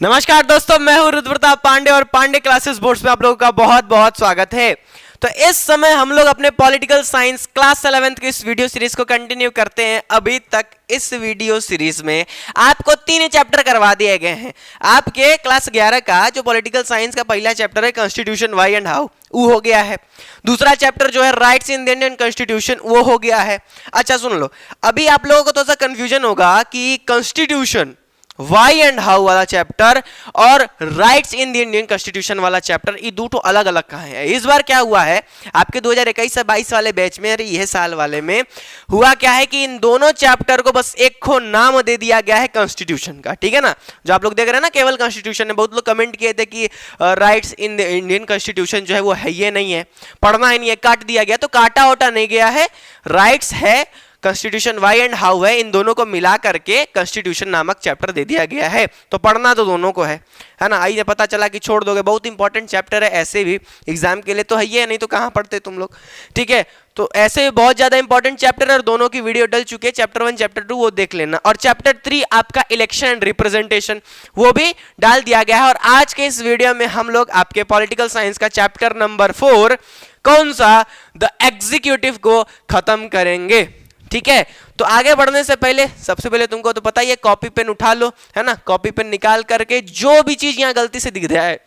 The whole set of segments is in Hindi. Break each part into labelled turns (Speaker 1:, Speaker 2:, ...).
Speaker 1: नमस्कार दोस्तों, मैं हूं रुद्रप्रताप पांडे और पांडे क्लासेस बोर्ड्स पे आप लोगों का बहुत बहुत स्वागत है। तो इस समय हम लोग अपने पॉलिटिकल साइंस क्लास 11th की इस वीडियो सीरीज को कंटिन्यू करते हैं। अभी तक इस वीडियो सीरीज में आपको 3 चैप्टर करवा दिए गए हैं। आपके क्लास 11 का जो पॉलिटिकल साइंस का पहला चैप्टर है कॉन्स्टिट्यूशन व्हाई एंड हाउ, वो हो गया है। दूसरा चैप्टर जो है rights in the Indian constitution, वो हो गया है। अच्छा सुन लो, अभी आप लोगों को थोड़ा सा कंफ्यूजन होगा कि कॉन्स्टिट्यूशन वाई एंड हाउ वाला चैप्टर और rights in the Indian constitution वाला चैप्टर, ये दो अलग अलग कहाँ है। इस बार क्या हुआ है आपके 2021 से 22 वाले बैच में, अरे यह साल वाले में हुआ क्या है कि इन दोनों चैप्टर को बस एक खो नाम दे दिया गया है कॉन्स्टिट्यूशन का। ठीक है ना, जो आप लोग देख रहे हैं ना केवल कॉन्स्टिट्यूशन है। बहुत लोग कमेंट किए थे कि rights in the Indian constitution जो है वो है ये नहीं है, पढ़ना ही नहीं है, काट दिया गया। तो काटा वोटा नहीं गया है, राइट्स है, कॉन्स्टिट्यूशन वाई एंड हाउ है, इन दोनों को मिला करके कॉन्स्टिट्यूशन नामक चैप्टर दे दिया गया है। तो पढ़ना तो दोनों को है ना। आई पता चला कि छोड़ दोगे, बहुत इंपॉर्टेंट चैप्टर है, ऐसे भी एग्जाम के लिए तो है ये, नहीं तो कहाँ पढ़ते तुम लोग। ठीक है, तो ऐसे भी बहुत ज्यादा इंपॉर्टेंट चैप्टर है और दोनों की वीडियो डल चुके हैं। चैप्टर 1 चैप्टर 2 वो देख लेना, और चैप्टर 3 आपका इलेक्शन एंड रिप्रेजेंटेशन वो भी डाल दिया गया है। और आज के इस वीडियो में हम लोग आपके पॉलिटिकल साइंस का चैप्टर नंबर 4 कौन सा, द एग्जीक्यूटिव को खत्म करेंगे। ठीक है, तो आगे बढ़ने से पहले सबसे पहले तुमको तो पता ही है, कॉपी पेन उठा लो, है ना। कॉपी पेन निकाल करके जो भी चीज यहाँ गलती से दिख रहा है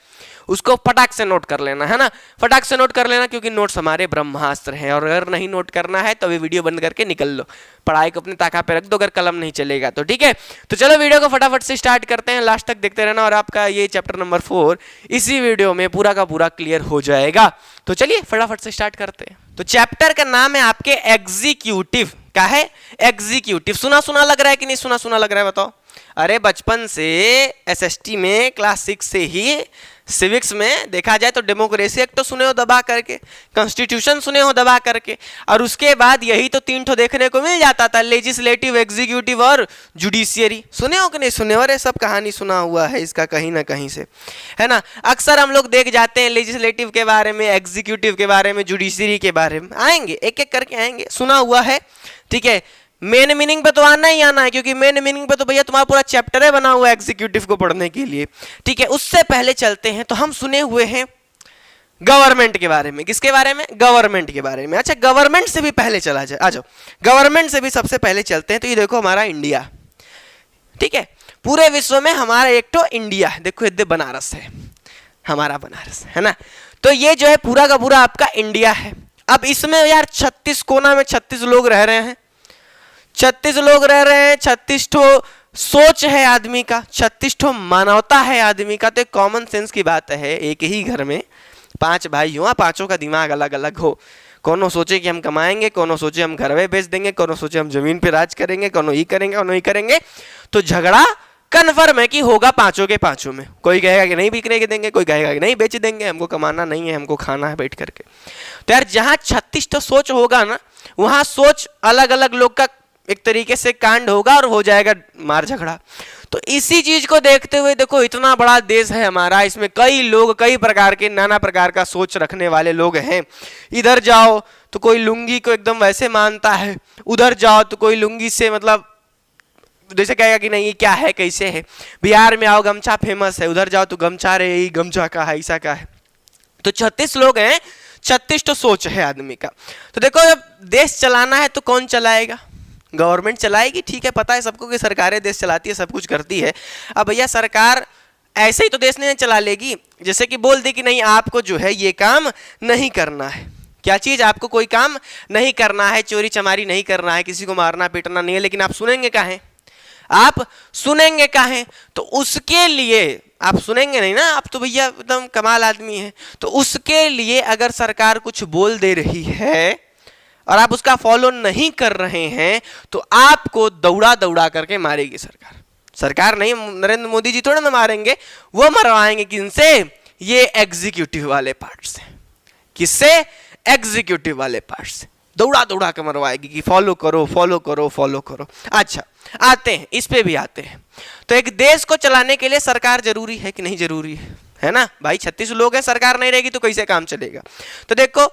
Speaker 1: उसको फटाक से नोट कर लेना, है ना। फटाक से नोट कर लेना, क्योंकि नोट्स हमारे ब्रह्मास्त्र हैं। और अगर नहीं नोट करना है तो अभी वीडियो बंद करके निकल लो, पढ़ाई को अपने ताका पे रख दो, अगर कलम नहीं चलेगा तो। ठीक है, तो चलो वीडियो को फटाफट से स्टार्ट करते हैं, लास्ट तक देखते रहना और आपका ये चैप्टर नंबर 4 इसी वीडियो में पूरा का पूरा क्लियर हो जाएगा। तो चलिए फटाफट से स्टार्ट करते हैं। तो चैप्टर का नाम है आपके एग्जीक्यूटिव का है, एग्जीक्यूटिव। सुना सुना लग रहा है कि नहीं सुना सुना लग रहा है, बताओ। अरे बचपन से एसएसटी में क्लास 6 से ही सिविक्स में देखा जाए तो डेमोक्रेसी एक्ट तो सुने हो दबा करके, कॉन्स्टिट्यूशन सुने हो दबा करके, और उसके बाद यही तो 3 ठो देखने को मिल जाता था, लेजिस्लेटिव, एग्जीक्यूटिव और जुडिशियरी। सुने हो कि नहीं सुने हो? अरे सब कहानी सुना हुआ है इसका कहीं ना कहीं से, है ना। अक्सर हम लोग देख जाते हैं लेजिस्लेटिव के बारे में, एग्जीक्यूटिव के बारे में, जुडिशियरी के बारे में, आएंगे एक एक करके आएंगे, सुना हुआ है। ठीक है, मेन मीनिंग पे तो आना ही आना है, क्योंकि मेन मीनिंग पे तो भैया तुम्हारा पूरा चैप्टर है बना हुआ है एग्जीक्यूटिव को पढ़ने के लिए। ठीक है, उससे पहले चलते हैं, तो हम सुने हुए हैं गवर्नमेंट के बारे में। किसके बारे में? गवर्नमेंट के बारे में। अच्छा, गवर्नमेंट से भी पहले चला जाए, आ जाओ, गवर्नमेंट से भी सबसे पहले चलते हैं। तो ये देखो हमारा इंडिया, ठीक है, पूरे विश्व में हमारा एक तो इंडिया है। देखो ये बनारस है, हमारा बनारस, है ना। तो ये जो है पूरा का पूरा आपका इंडिया है। अब इसमें यार 36 कोना में 36 लोग रह रहे हैं, 36 लोग रह रहे हैं, 36 ठो सोच है आदमी का, 36 ठो मानवता है आदमी का। तो एक कॉमन सेंस की बात है, एक ही घर में 5 भाई हो, 5 का दिमाग अलग अलग हो। कोनो सोचे कि हम कमाएंगे, कोनो सोचे हम घर में बेच देंगे, कोनो सोचे हम जमीन पे राज करेंगे, कोनो ही करेंगे, कोनो ही करेंगे। तो झगड़ा कन्फर्म है कि होगा 5 के 5 में। कोई कहेगा कि नहीं बिकने के देंगे, कोई कहेगा कि नहीं बेच देंगे, हमको कमाना नहीं है, हमको खाना है बैठ करके। तो यार जहाँ 36 तो सोच होगा ना, वहाँ सोच अलग अलग लोग का एक तरीके से कांड होगा और हो जाएगा मार झगड़ा। तो इसी चीज को देखते हुए देखो, इतना बड़ा देश है हमारा, इसमें कई लोग, कई प्रकार के, नाना प्रकार का सोच रखने वाले लोग हैं। इधर जाओ तो कोई लुंगी को एकदम वैसे मानता है, उधर जाओ तो कोई लुंगी से मतलब जैसे कहेगा कि नहीं ये क्या है, कैसे है। बिहार में आओ गमछा फेमस है, उधर जाओ तो गमछा रे यही गमछा का है, ऐसा का है। तो 36 लोग हैं, 36 तो सोच है आदमी का। तो देखो जब देश चलाना है तो कौन चलाएगा? गवर्नमेंट चलाएगी। ठीक है, पता है सबको कि सरकारें देश चलाती है, सब कुछ करती है। अब भैया सरकार ऐसे ही तो देश नहीं चला लेगी, जैसे कि बोल दी कि नहीं आपको जो है ये काम नहीं करना है। क्या चीज? आपको कोई काम नहीं करना है, चोरी चमारी नहीं करना है, किसी को मारना पीटना नहीं है, लेकिन आप सुनेंगे काहे? आप सुनेंगे काहे? तो उसके लिए आप सुनेंगे नहीं ना, आप तो भैया एकदम कमाल आदमी है। तो उसके लिए अगर सरकार कुछ बोल दे रही है और आप उसका फॉलो नहीं कर रहे हैं तो आपको दौड़ा दौड़ा करके मारेगी सरकार। सरकार नहीं, नरेंद्र मोदी जी थोड़े ना मारेंगे, वो मरवाएंगे किनसे? ये एग्जीक्यूटिव वाले पार्ट से। किससे? एग्जीक्यूटिव वाले पार्ट से दौड़ा दौड़ा के मरवाएगी कि फॉलो करो, फॉलो करो, फॉलो करो। अच्छा, आते हैं, इस पे भी आते हैं। तो एक देश को चलाने के लिए सरकार जरूरी है कि नहीं जरूरी है ना भाई? 36 लोग हैं, सरकार नहीं रहेगी तो कैसे काम चलेगा? तो देखो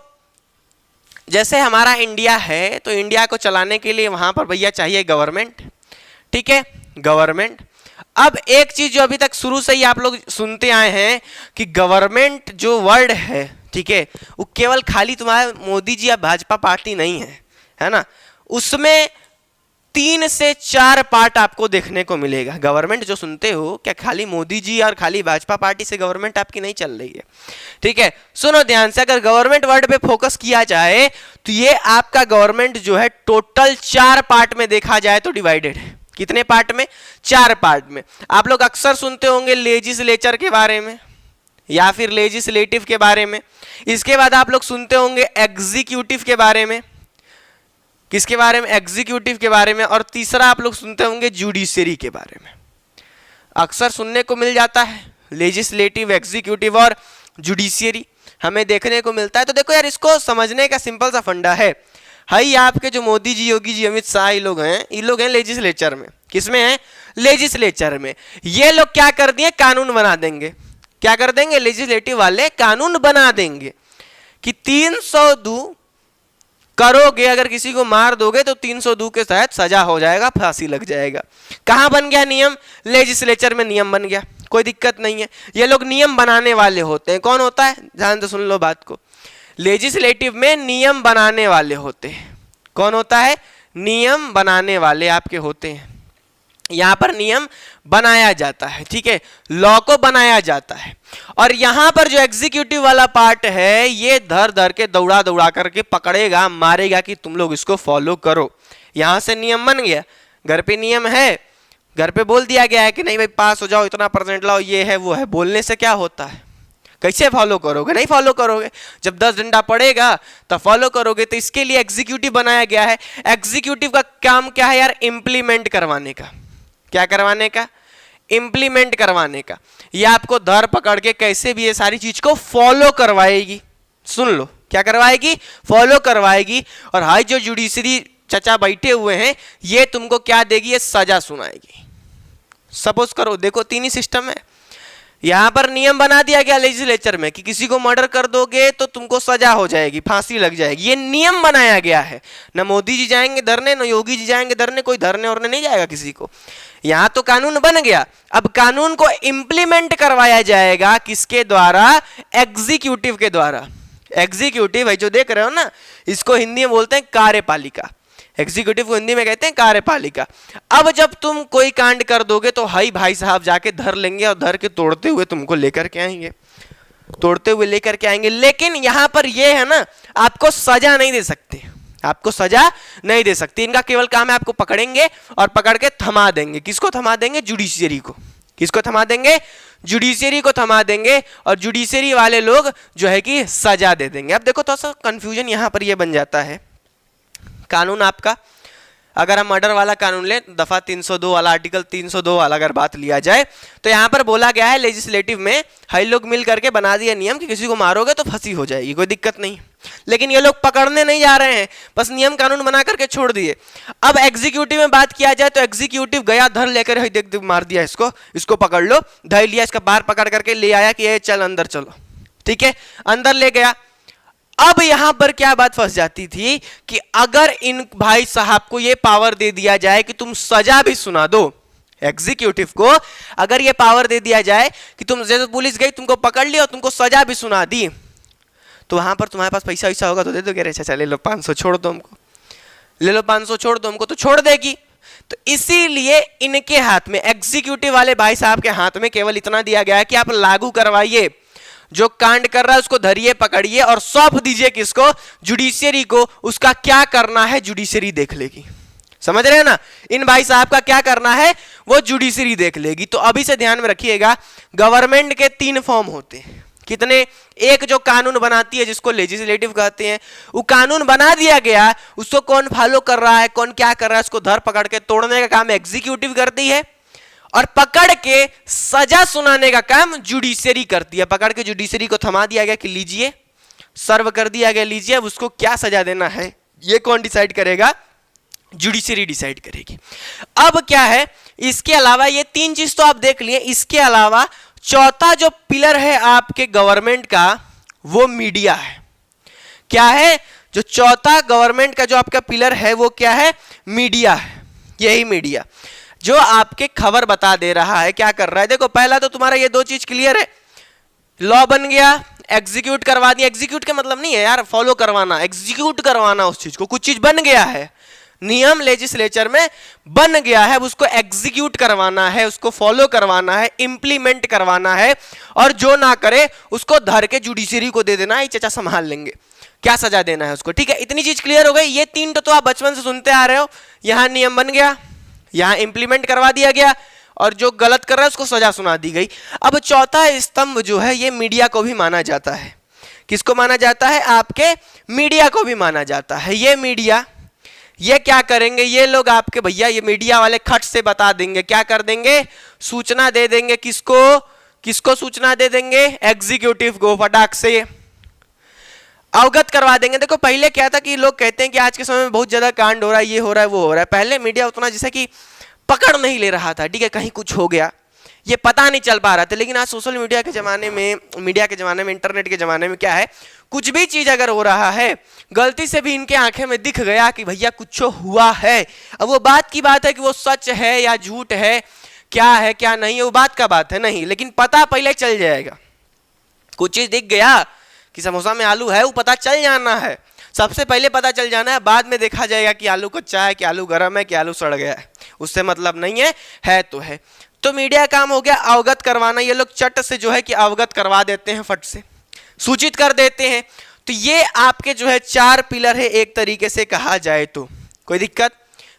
Speaker 1: जैसे हमारा इंडिया है, तो इंडिया को चलाने के लिए वहां पर भैया चाहिए गवर्नमेंट। ठीक है, गवर्नमेंट। अब एक चीज जो अभी तक शुरू से ही आप लोग सुनते आए हैं कि गवर्नमेंट जो वर्ड है, ठीक है, वो केवल खाली तुम्हारे मोदी जी या भाजपा पार्टी नहीं है ना, उसमें 3 से 4 पार्ट आपको देखने को मिलेगा। गवर्नमेंट जो सुनते हो, क्या खाली मोदी जी और खाली भाजपा पार्टी से गवर्नमेंट आपकी नहीं चल रही है, ठीक है। सुनो ध्यान से, अगर गवर्नमेंट वर्ड पे फोकस किया जाए तो ये आपका गवर्नमेंट जो है टोटल 4 पार्ट में देखा जाए तो डिवाइडेड है। कितने पार्ट में? 4 पार्ट में। आप लोग अक्सर सुनते होंगे लेजिस्लेचर के बारे में या फिर लेजिस्लेटिव के बारे में। इसके बाद आप लोग सुनते होंगे एग्जीक्यूटिव के बारे में। किसके बारे में? एग्जीक्यूटिव के बारे में। और तीसरा आप लोग सुनते होंगे जुडिशरी के बारे में। अक्सर सुनने को मिल जाता है लेजिस्लेटिव, एग्जीक्यूटिव और जुडिशरी हमें देखने को मिलता है। तो देखो यार, इसको समझने का सिंपल सा फंडा है। हाई आपके जो मोदी जी, योगी जी, अमित शाह, ये लोग हैं लेजिस्लेचर में। किसमें हैं? लेजिस्लेचर में। ये लोग क्या कर दिए? कानून बना देंगे। क्या कर देंगे? लेजिस्लेटिव वाले कानून बना देंगे कि 302 करोगे, अगर किसी को मार दोगे तो 302 के तहत सजा हो जाएगा, फांसी लग जाएगा। कहां बन गया नियम? लेजिस्लेचर में नियम बन गया। कोई दिक्कत नहीं है। ये लोग नियम बनाने वाले होते हैं। कौन होता है? ध्यान से सुन लो बात को। लेजिस्लेटिव में नियम बनाने वाले होते हैं। कौन होता है? नियम बनाने वाले आपके होते हैं। यहां पर नियम बनाया जाता है, ठीक है, लॉ को बनाया जाता है। और यहां पर जो एग्जीक्यूटिव वाला पार्ट है, ये धर धर के दौड़ा दौड़ा करके पकड़ेगा, मारेगा कि तुम लोग इसको फॉलो करो। यहां से नियम बन गया। घर पे नियम है, घर पे बोल दिया गया है कि नहीं भाई पास हो जाओ, इतना परसेंट लाओ, ये है वो है। बोलने से क्या होता है? कैसे फॉलो करोगे? नहीं फॉलो करोगे। जब 10 डंडा पड़ेगा तब फॉलो करोगे। तो इसके लिए एग्जीक्यूटिव बनाया गया है। एग्जीक्यूटिव का काम क्या है यार? इंप्लीमेंट करवाने का। क्या करवाने का? इंप्लीमेंट करवाने का। ये आपको धर पकड़ के कैसे भी ये सारी चीज को फॉलो करवाएगी। सुन लो, क्या करवाएगी? फॉलो करवाएगी। और हाई जो जुडिशरी चचा बैठे हुए हैं, ये तुमको क्या देगी? ये सजा सुनाएगी। सपोज करो, देखो 3 ही सिस्टम है। यहां पर नियम बना दिया गया लेजिस्लेचर में कि किसी को मर्डर कर दोगे तो तुमको सजा हो जाएगी, फांसी लग जाएगी। ये नियम बनाया गया है। ना मोदी जी जाएंगे धरने, ना योगी जी जाएंगे धरने, कोई धरने और नहीं जाएगा किसी को। यहां तो कानून बन गया। अब कानून को इंप्लीमेंट करवाया जाएगा किसके द्वारा? एग्जीक्यूटिव के द्वारा। एग्जीक्यूटिव भाई जो देख रहे हो ना, इसको हिंदी में बोलते हैं कार्यपालिका। एग्जीक्यूटिव को हिंदी में कहते हैं कार्यपालिका। अब जब तुम कोई कांड कर दोगे तो हाई भाई साहब जाके धर लेंगे और धर के तोड़ते हुए तुमको लेकर के आएंगे, तोड़ते हुए लेकर के आएंगे। लेकिन यहां पर यह है ना, आपको सजा नहीं दे सकते, आपको सजा नहीं दे सकती। इनका केवल काम है आपको पकड़ेंगे और पकड़ के थमा देंगे। किसको थमा देंगे? जुडिशरी को। किसको थमा देंगे? जुडिशरी को थमा देंगे। और जुडिशरी वाले लोग जो है कि सजा दे देंगे। अब देखो थोड़ा सा कंफ्यूजन यहां पर यह बन जाता है। कानून आपका, अगर हम मर्डर वाला कानून लें, दफा 302 वाला, आर्टिकल 302 वाला अगर बात लिया जाए, तो यहां पर बोला गया है लेजिस्लेटिव में हाई लोग मिल करके बना दिया नियम कि किसी को मारोगे तो फांसी हो जाएगी, कोई दिक्कत नहीं। लेकिन ये लोग पकड़ने नहीं जा रहे हैं, बस नियम कानून बना करके छोड़ दिए। अब एग्जीक्यूटिव में बात किया जाए तो एग्जीक्यूटिव गया, धर लेकर देख देख मार दिया इसको, इसको पकड़ लो, धर लिया, इसका बाहर पकड़ करके ले आया कि ये चल अंदर चलो, ठीक है, अंदर ले गया। अब यहां पर क्या बात फंस जाती थी कि अगर इन भाई साहब को यह पावर दे दिया जाए कि तुम सजा भी सुना दो, एग्जीक्यूटिव को अगर यह पावर दे दिया जाए कि तुम जैसे पुलिस गई, तुमको पकड़ लिया और तुमको सजा भी सुना दी, तो वहां पर तुम्हारे पास पैसा वैसा होगा तो दे दो, चाचा ले लो 500 छोड़ दो हमको, ले लो 500 छोड़ दो हमको, तो छोड़ देगी। तो इसीलिए इनके हाथ में, एग्जीक्यूटिव वाले भाई साहब के हाथ में केवल इतना दिया गया है कि आप लागू करवाइए, जो कांड कर रहा है उसको धरिए, पकड़िए और सौंप दीजिए किसको? जुडिशरी को। उसका क्या करना है जुडिशरी देख लेगी। समझ रहे हैं ना? इन भाई साहब का क्या करना है वो जुडिशरी देख लेगी। तो अभी से ध्यान में रखिएगा, गवर्नमेंट के 3 फॉर्म होते हैं। कितने? एक जो कानून बनाती है जिसको लेजिस्लेटिव कहते हैं, वो कानून बना दिया गया, उसको कौन फॉलो कर रहा है, कौन क्या कर रहा है, उसको धर पकड़ के तोड़ने का काम एग्जीक्यूटिव करती है और पकड़ के सजा सुनाने का काम जुडिशरी करती है। पकड़ के जुडिशरी को थमा दिया गया कि लीजिए, सर्व कर दिया गया, लीजिए, अब उसको क्या सजा देना है ये कौन डिसाइड करेगा? जुडिशरी डिसाइड करेगी। अब क्या है, इसके अलावा ये 3 चीज तो आप देख लिए, इसके अलावा चौथा जो पिलर है आपके गवर्नमेंट का वो मीडिया है। क्या है? जो चौथा गवर्नमेंट का जो आपका पिलर है वो क्या है? मीडिया है। यही मीडिया, जो आपके खबर बता दे रहा है क्या कर रहा है। देखो पहला तो तुम्हारा ये दो चीज क्लियर है, लॉ बन गया, एग्जीक्यूट करवा दिया। एग्जीक्यूट का मतलब नहीं है यार फॉलो करवाना, एग्जीक्यूट करवाना उस चीज को, कुछ चीज बन गया है, नियम लेजिस्लेचर में बन गया है, उसको एग्जीक्यूट करवाना है, उसको फॉलो करवाना है, इंप्लीमेंट करवाना है, और जो ना करे उसको धर के जुडिशरी को दे देना है, चचा संभाल लेंगे, क्या सजा देना है उसको। ठीक है, इतनी चीज क्लियर हो गई। ये तीन तो आप बचपन से सुनते आ रहे हो। यहां नियम बन गया, यहां इंप्लीमेंट करवा दिया गया, और जो गलत कर रहा है उसको सजा सुना दी गई। अब चौथा स्तंभ जो है ये मीडिया को भी माना जाता है। किसको माना जाता है? आपके मीडिया को भी माना जाता है। ये मीडिया ये क्या करेंगे, ये लोग आपके भैया ये मीडिया वाले खट से बता देंगे, क्या कर देंगे, सूचना दे देंगे। किसको किसको सूचना दे देंगे? एग्जीक्यूटिव को फटाक से अवगत करवा देंगे। देखो पहले क्या था कि लोग कहते हैं कि आज के समय में बहुत ज्यादा कांड हो रहा है, ये हो रहा है, वो हो रहा है। पहले मीडिया उतना जैसे कि पकड़ नहीं ले रहा था, ठीक है, कहीं कुछ हो गया ये पता नहीं चल पा रहा था। लेकिन आज सोशल मीडिया के जमाने में, मीडिया के जमाने में, इंटरनेट के जमाने में क्या है, कुछ भी चीज अगर हो रहा है, गलती से भी इनके आंखें में दिख गया कि भैया कुछ हुआ है, अब वो बात की बात है कि वो सच है या झूठ है, क्या है क्या नहीं है, वो बात का बात है नहीं, लेकिन पता पहले चल जाएगा। कुछ चीज दिख गया कि समोसा में आलू है, वो पता चल जाना है, सबसे पहले पता चल जाना है, बाद में देखा जाएगा कि आलू कच्चा है, कि आलू गर्म है, कि आलू सड़ गया उससे मतलब नहीं है तो है। तो मीडिया काम हो गया अवगत करवाना। ये लोग चट से जो है कि अवगत करवा देते हैं, फट से सूचित कर देते हैं। तो ये आपके जो है चार पिलर है एक तरीके से कहा जाए तो। कोई दिक्कत?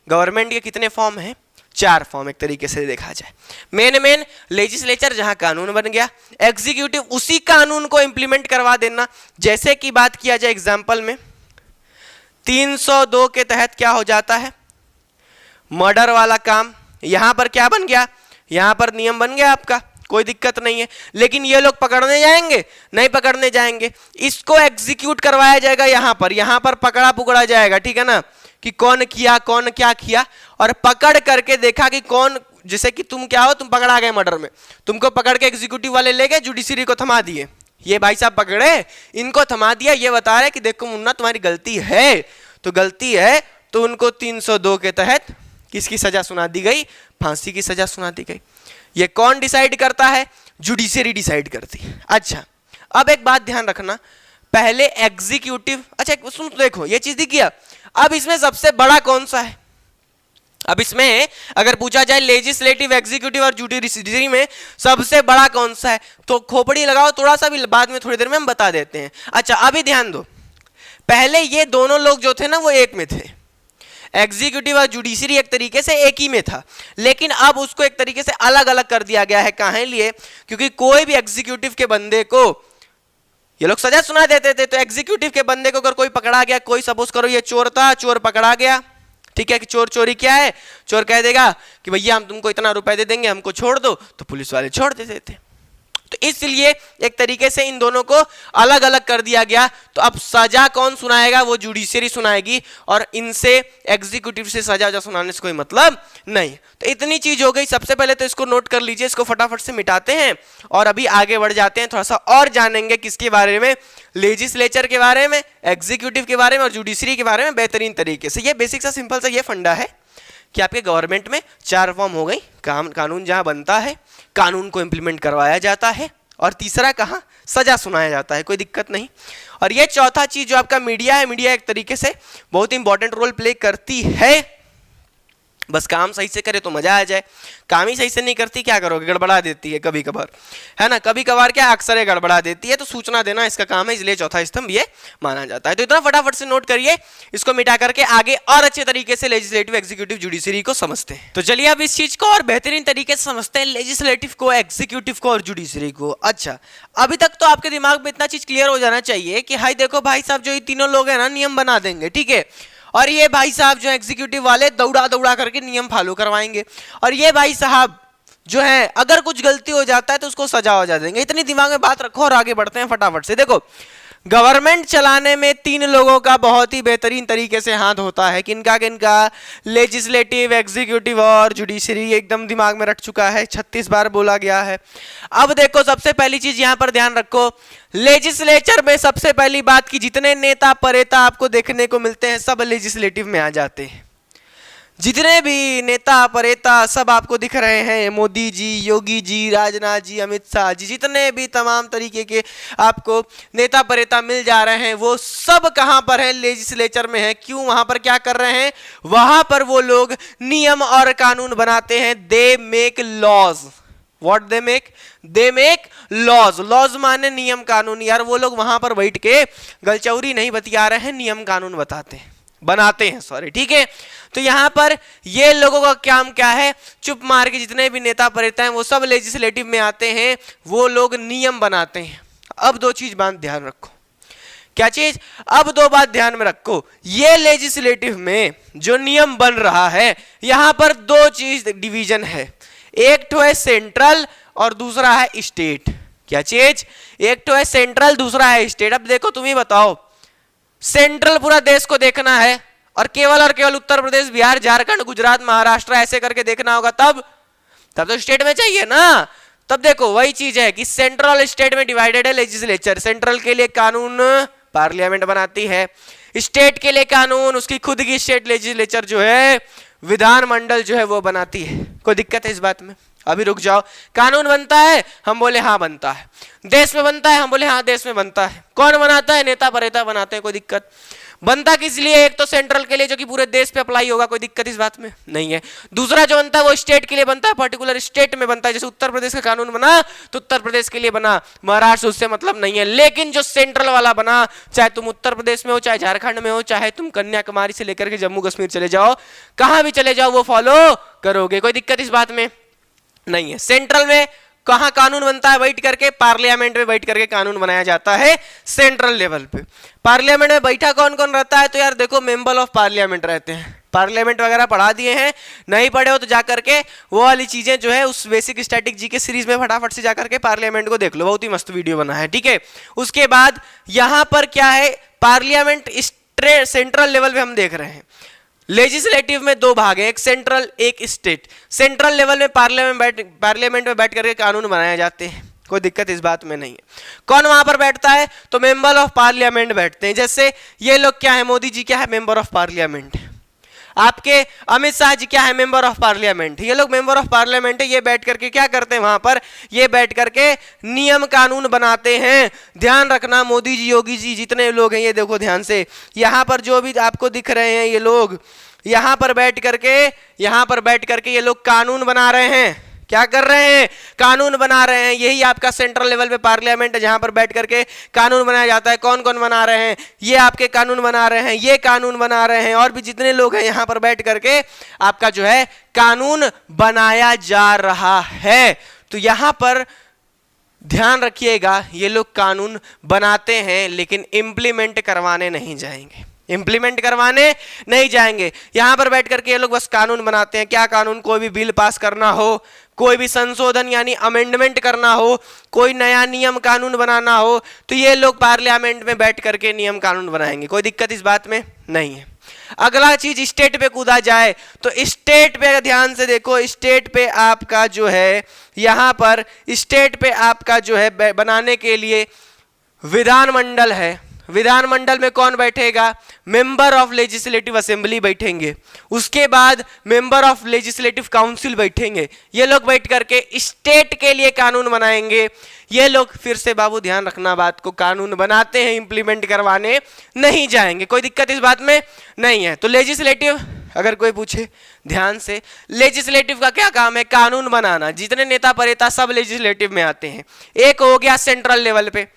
Speaker 1: गवर्नमेंट के कितने फॉर्म हैं? चार फॉर्म एक तरीके से देखा जाए। मेन लेजिस्लेचर जहां कानून बन गया, एग्जीक्यूटिव उसी कानून को इंप्लीमेंट करवा देना। जैसे कि बात किया जाए एग्जाम्पल में 302 के तहत क्या हो जाता है, मर्डर वाला काम, यहां पर क्या बन गया, यहां पर नियम बन गया आपका, कोई दिक्कत नहीं है। लेकिन ये लोग पकड़ने जाएंगे? नहीं पकड़ने जाएंगे, इसको एग्जीक्यूट करवाया जाएगा। यहां पर पकड़ा पुकड़ा जाएगा, ठीक है ना, कि कौन किया, कौन क्या किया, और पकड़ करके देखा कि कौन, जैसे कि तुम क्या हो, तुम पकड़ा गए मर्डर में, तुमको पकड़ के एग्जीक्यूटिव वाले ले गए, जुडिशरी को थमा दिए। ये भाई साहब पकड़े, इनको थमा दिया, ये बता रहे कि देखो मुन्ना तुम्हारी गलती है, तो गलती है तो उनको 302 के तहत किसकी सजा सुना दी गई? फांसी की सजा सुना दी गई। ये कौन डिसाइड करता है? जुडिशरी डिसाइड करती है। अच्छा, अब एक बात ध्यान रखना, पहले एग्जीक्यूटिव, अच्छा सुन देखो ये चीज दिख गया। अब इसमें सबसे बड़ा कौन सा है? अब इसमें अगर पूछा जाए लेजिस्लेटिव, एग्जीक्यूटिव और जुडिशरी में सबसे बड़ा कौन सा है, तो खोपड़ी लगाओ थोड़ा सा भी, बाद में थोड़ी देर में हम बता देते हैं। अच्छा अभी ध्यान दो, पहले ये दोनों लोग जो थे ना वो एक में थे, एग्जीक्यूटिव और जुडिशरी एक तरीके से एक ही में था, लेकिन अब उसको एक तरीके से अलग अलग कर दिया गया है। काहे लिए? क्योंकि कोई भी एग्जीक्यूटिव के बंदे को ये लोग सजा सुना देते थे, तो एग्जीक्यूटिव के बंदे को अगर कोई पकड़ा गया, कोई सपोज करो ये चोर था, चोर पकड़ा गया, ठीक है, कि चोर चोरी क्या है, चोर कह देगा कि भैया हम तुमको इतना रुपए दे देंगे, हमको छोड़ दो, तो पुलिस वाले छोड़ देते थे। तो इसलिए एक तरीके से इन दोनों को अलग अलग कर दिया गया। तो अब सजा कौन सुनाएगा? वो जुडिशरी सुनाएगी, और इनसे एग्जीक्यूटिव से सजा सुनाने से कोई मतलब नहीं। तो इतनी चीज हो गई। सबसे पहले तो इसको नोट कर लीजिए, इसको फटाफट से मिटाते हैं और अभी आगे बढ़ जाते हैं, थोड़ा सा और जानेंगे किसके बारे में, लेजिस्लेचर के बारे में, एग्जीक्यूटिव के बारे में और जुडिशरी के बारे में बेहतरीन तरीके से। ये बेसिक सा सिंपल सा ये फंडा है कि आपके गवर्नमेंट में चार फॉर्म हो गई, कानून जहां बनता है, कानून को इंप्लीमेंट करवाया जाता है, और तीसरा कहां, सजा सुनाया जाता है, कोई दिक्कत नहीं। और ये चौथा चीज जो आपका मीडिया है, मीडिया एक तरीके से बहुत इंपॉर्टेंट रोल प्ले करती है। बस काम सही से करे तो मजा आ जाए, काम ही सही से नहीं करती क्या करोगे, गड़बड़ा देती है कभी कभार, है ना, कभी कभार क्या अक्सर गड़बड़ा देती है। तो सूचना देना इसका काम है, इसलिए चौथा स्तंभ ये माना जाता है। तो इतना फटाफट से नोट करिए, इसको मिटा करके आगे और अच्छे तरीके से लेजिस्लेटिव, एग्जीक्यूटिव, जुडिशरी को समझते हैं। तो चलिए अब इस चीज को और बेहतरीन तरीके से समझते हैं, लेजिस्लेटिव को, एग्जीक्यूटिव को और जुडिशरी को। अच्छा, अभी तक तो आपके दिमाग में इतना चीज क्लियर हो जाना चाहिए कि हाई देखो भाई साहब, जो ये तीनों लोग हैं ना नियम बना देंगे, ठीक है, और ये भाई साहब जो एग्जीक्यूटिव वाले दौड़ा दौड़ा करके नियम फॉलो करवाएंगे, और ये भाई साहब जो है अगर कुछ गलती हो जाता है तो उसको सजा हो जा देंगे। इतनी दिमाग में बात रखो और आगे बढ़ते हैं फटाफट से। देखो, गवर्नमेंट चलाने में तीन लोगों का बहुत ही बेहतरीन तरीके से हाथ होता है। किनका किनका? लेजिस्लेटिव, एग्जीक्यूटिव और जुडिशरी। एकदम दिमाग में रख चुका है, 36 बार बोला गया है। अब देखो, सबसे पहली चीज यहां पर ध्यान रखो, लेजिस्लेचर में सबसे पहली बात की जितने नेता परेता आपको देखने को मिलते हैं सब लेजिस्लेटिव में आ जाते हैं। जितने भी नेता परेता सब आपको दिख रहे हैं, मोदी जी, योगी जी, राजनाथ जी, अमित शाह जी, जितने भी तमाम तरीके के आपको नेता परेता मिल जा रहे हैं, वो सब कहां पर हैं? लेजिस्लेचर में हैं। क्यों? वहां पर क्या कर रहे हैं? वहां पर वो लोग नियम और कानून बनाते हैं। They make laws. What they make? They make laws. Laws माने नियम कानून। यार वो लोग वहां पर बैठ के गलचौरी नहीं बतिया रहे हैं, नियम कानून बनाते हैं, सॉरी, ठीक है। तो यहां पर ये लोगों का काम क्या है? चुप मार के जितने भी नेता परेता हैं वो सब लेजिस्लेटिव में आते हैं, वो लोग नियम बनाते हैं। अब दो चीज बात ध्यान रखो। क्या चीज? अब दो बात ध्यान में रखो। ये लेजिस्लेटिव में जो नियम बन रहा है, यहां पर दो चीज डिवीजन है। एक तो है सेंट्रल और दूसरा है स्टेट। क्या चीज? एक तो है सेंट्रल, दूसरा है स्टेट। अब देखो, तुम ही बताओ, सेंट्रल पूरा देश को देखना है और केवल उत्तर प्रदेश, बिहार, झारखंड, गुजरात, महाराष्ट्र ऐसे करके देखना होगा, तब तो स्टेट में चाहिए ना। तब देखो वही चीज है कि सेंट्रल और स्टेट में डिवाइडेड है लेजिस्लेचर। सेंट्रल के लिए कानून पार्लियामेंट बनाती है, स्टेट के लिए कानून उसकी खुद की स्टेट लेजिस्लेचर जो है, विधानमंडल जो है वो बनाती है। कोई दिक्कत है इस बात में? अभी रुक जाओ। कानून बनता है? हम बोले हाँ बनता है। देश में बनता है? हम बोले हाँ देश में बनता है। कौन बनाता है? नेता परेता बनाते हैं। कोई दिक्कत? बनता किस लिए? एक तो सेंट्रल के लिए जो कि पूरे देश पे अप्लाई होगा, कोई दिक्कत इस बात में नहीं है। दूसरा जो बनता है वो स्टेट के लिए बनता है, पर्टिकुलर स्टेट में बनता है। जैसे उत्तर प्रदेश का कानून बना तो उत्तर प्रदेश के लिए बना, महाराष्ट्र उससे मतलब नहीं है। लेकिन जो सेंट्रल वाला बना, चाहे तुम उत्तर प्रदेश में हो, चाहे झारखंड में हो, चाहे तुम कन्याकुमारी से लेकर के जम्मू कश्मीर चले जाओ, कहां भी चले जाओ, वो फॉलो करोगे। कोई दिक्कत इस बात में नहीं है। सेंट्रल में कहां कानून बनता है? बैठ करके पार्लियामेंट में बैठ करके कानून बनाया जाता है सेंट्रल लेवल पे। पार्लियामेंट में बैठा कौन कौन रहता है? तो यार देखो, मेंबर ऑफ पार्लियामेंट रहते हैं। पार्लियामेंट वगैरह पढ़ा दिए हैं? नहीं पढ़े हो तो जाकर के वो वाली चीजें जो है उस बेसिक स्टैटिक जी के सीरीज में फटाफट से जाकर के पार्लियामेंट को देख लो, बहुत ही मस्त वीडियो बना है, ठीक है। उसके बाद यहां पर क्या है? पार्लियामेंट सेंट्रल लेवल पे हम देख रहे हैं। लेजिस्लेटिव में दो भाग हैं, एक सेंट्रल एक स्टेट। सेंट्रल लेवल में पार्लियामेंट में बैठ करके कानून बनाए जाते हैं, कोई दिक्कत इस बात में नहीं है। कौन वहां पर बैठता है? तो मेंबर ऑफ पार्लियामेंट बैठते हैं। जैसे ये लोग क्या है? मोदी जी क्या है? Member of parliament. आपके अमित शाह जी क्या है? Member of parliament. ये लोग मेंबर ऑफ पार्लियामेंट है। ये बैठ करके क्या करते हैं वहां पर? ये बैठ करके नियम कानून बनाते हैं। ध्यान रखना, मोदी जी, योगी जी, जितने लोग हैं, ये देखो ध्यान से, यहां पर जो भी आपको दिख रहे हैं ये लोग, यहां पर बैठ करके ये लोग कानून बना रहे हैं। क्या कर रहे हैं? कानून बना रहे हैं। यही आपका सेंट्रल लेवल पे पार्लियामेंट है, जहां पर बैठ करके कानून बनाया जाता है। कौन कौन बना रहे हैं? ये आपके कानून बना रहे हैं, ये कानून बना रहे हैं, और भी जितने लोग हैं यहां पर बैठ करके आपका जो है कानून बनाया जा रहा है। तो यहां पर ध्यान रखिएगा, ये लोग कानून बनाते हैं लेकिन इंप्लीमेंट करवाने नहीं जाएंगे। इंप्लीमेंट करवाने नहीं जाएंगे। यहां पर बैठ करके ये लोग बस कानून बनाते हैं। क्या कानून? कोई भी बिल पास करना हो, कोई भी संशोधन यानी अमेंडमेंट करना हो, कोई नया नियम कानून बनाना हो, तो ये लोग पार्लियामेंट में बैठ करके नियम कानून बनाएंगे। कोई दिक्कत इस बात में नहीं है। अगला चीज स्टेट पे कूदा जाए तो स्टेट पे ध्यान से देखो, स्टेट पे आपका जो है, यहां पर स्टेट पे आपका जो है बनाने के लिए विधानमंडल है। विधानमंडल में कौन बैठेगा? मेंबर ऑफ लेजिस्लेटिव असेंबली बैठेंगे। उसके बाद मेंबर ऑफ लेजिस्लेटिव काउंसिल बैठेंगे। ये लोग बैठ करके स्टेट के लिए कानून बनाएंगे। ये लोग, फिर से बाबू ध्यान रखना बात को, कानून बनाते हैं, इंप्लीमेंट करवाने नहीं जाएंगे। कोई दिक्कत इस बात में नहीं है। तो लेजिस्लेटिव, अगर कोई पूछे ध्यान से, लेजिस्लेटिव का क्या काम है? कानून बनाना। जितने नेता परेता सब लेजिस्लेटिव में आते हैं। एक हो गया सेंट्रल लेवल पे,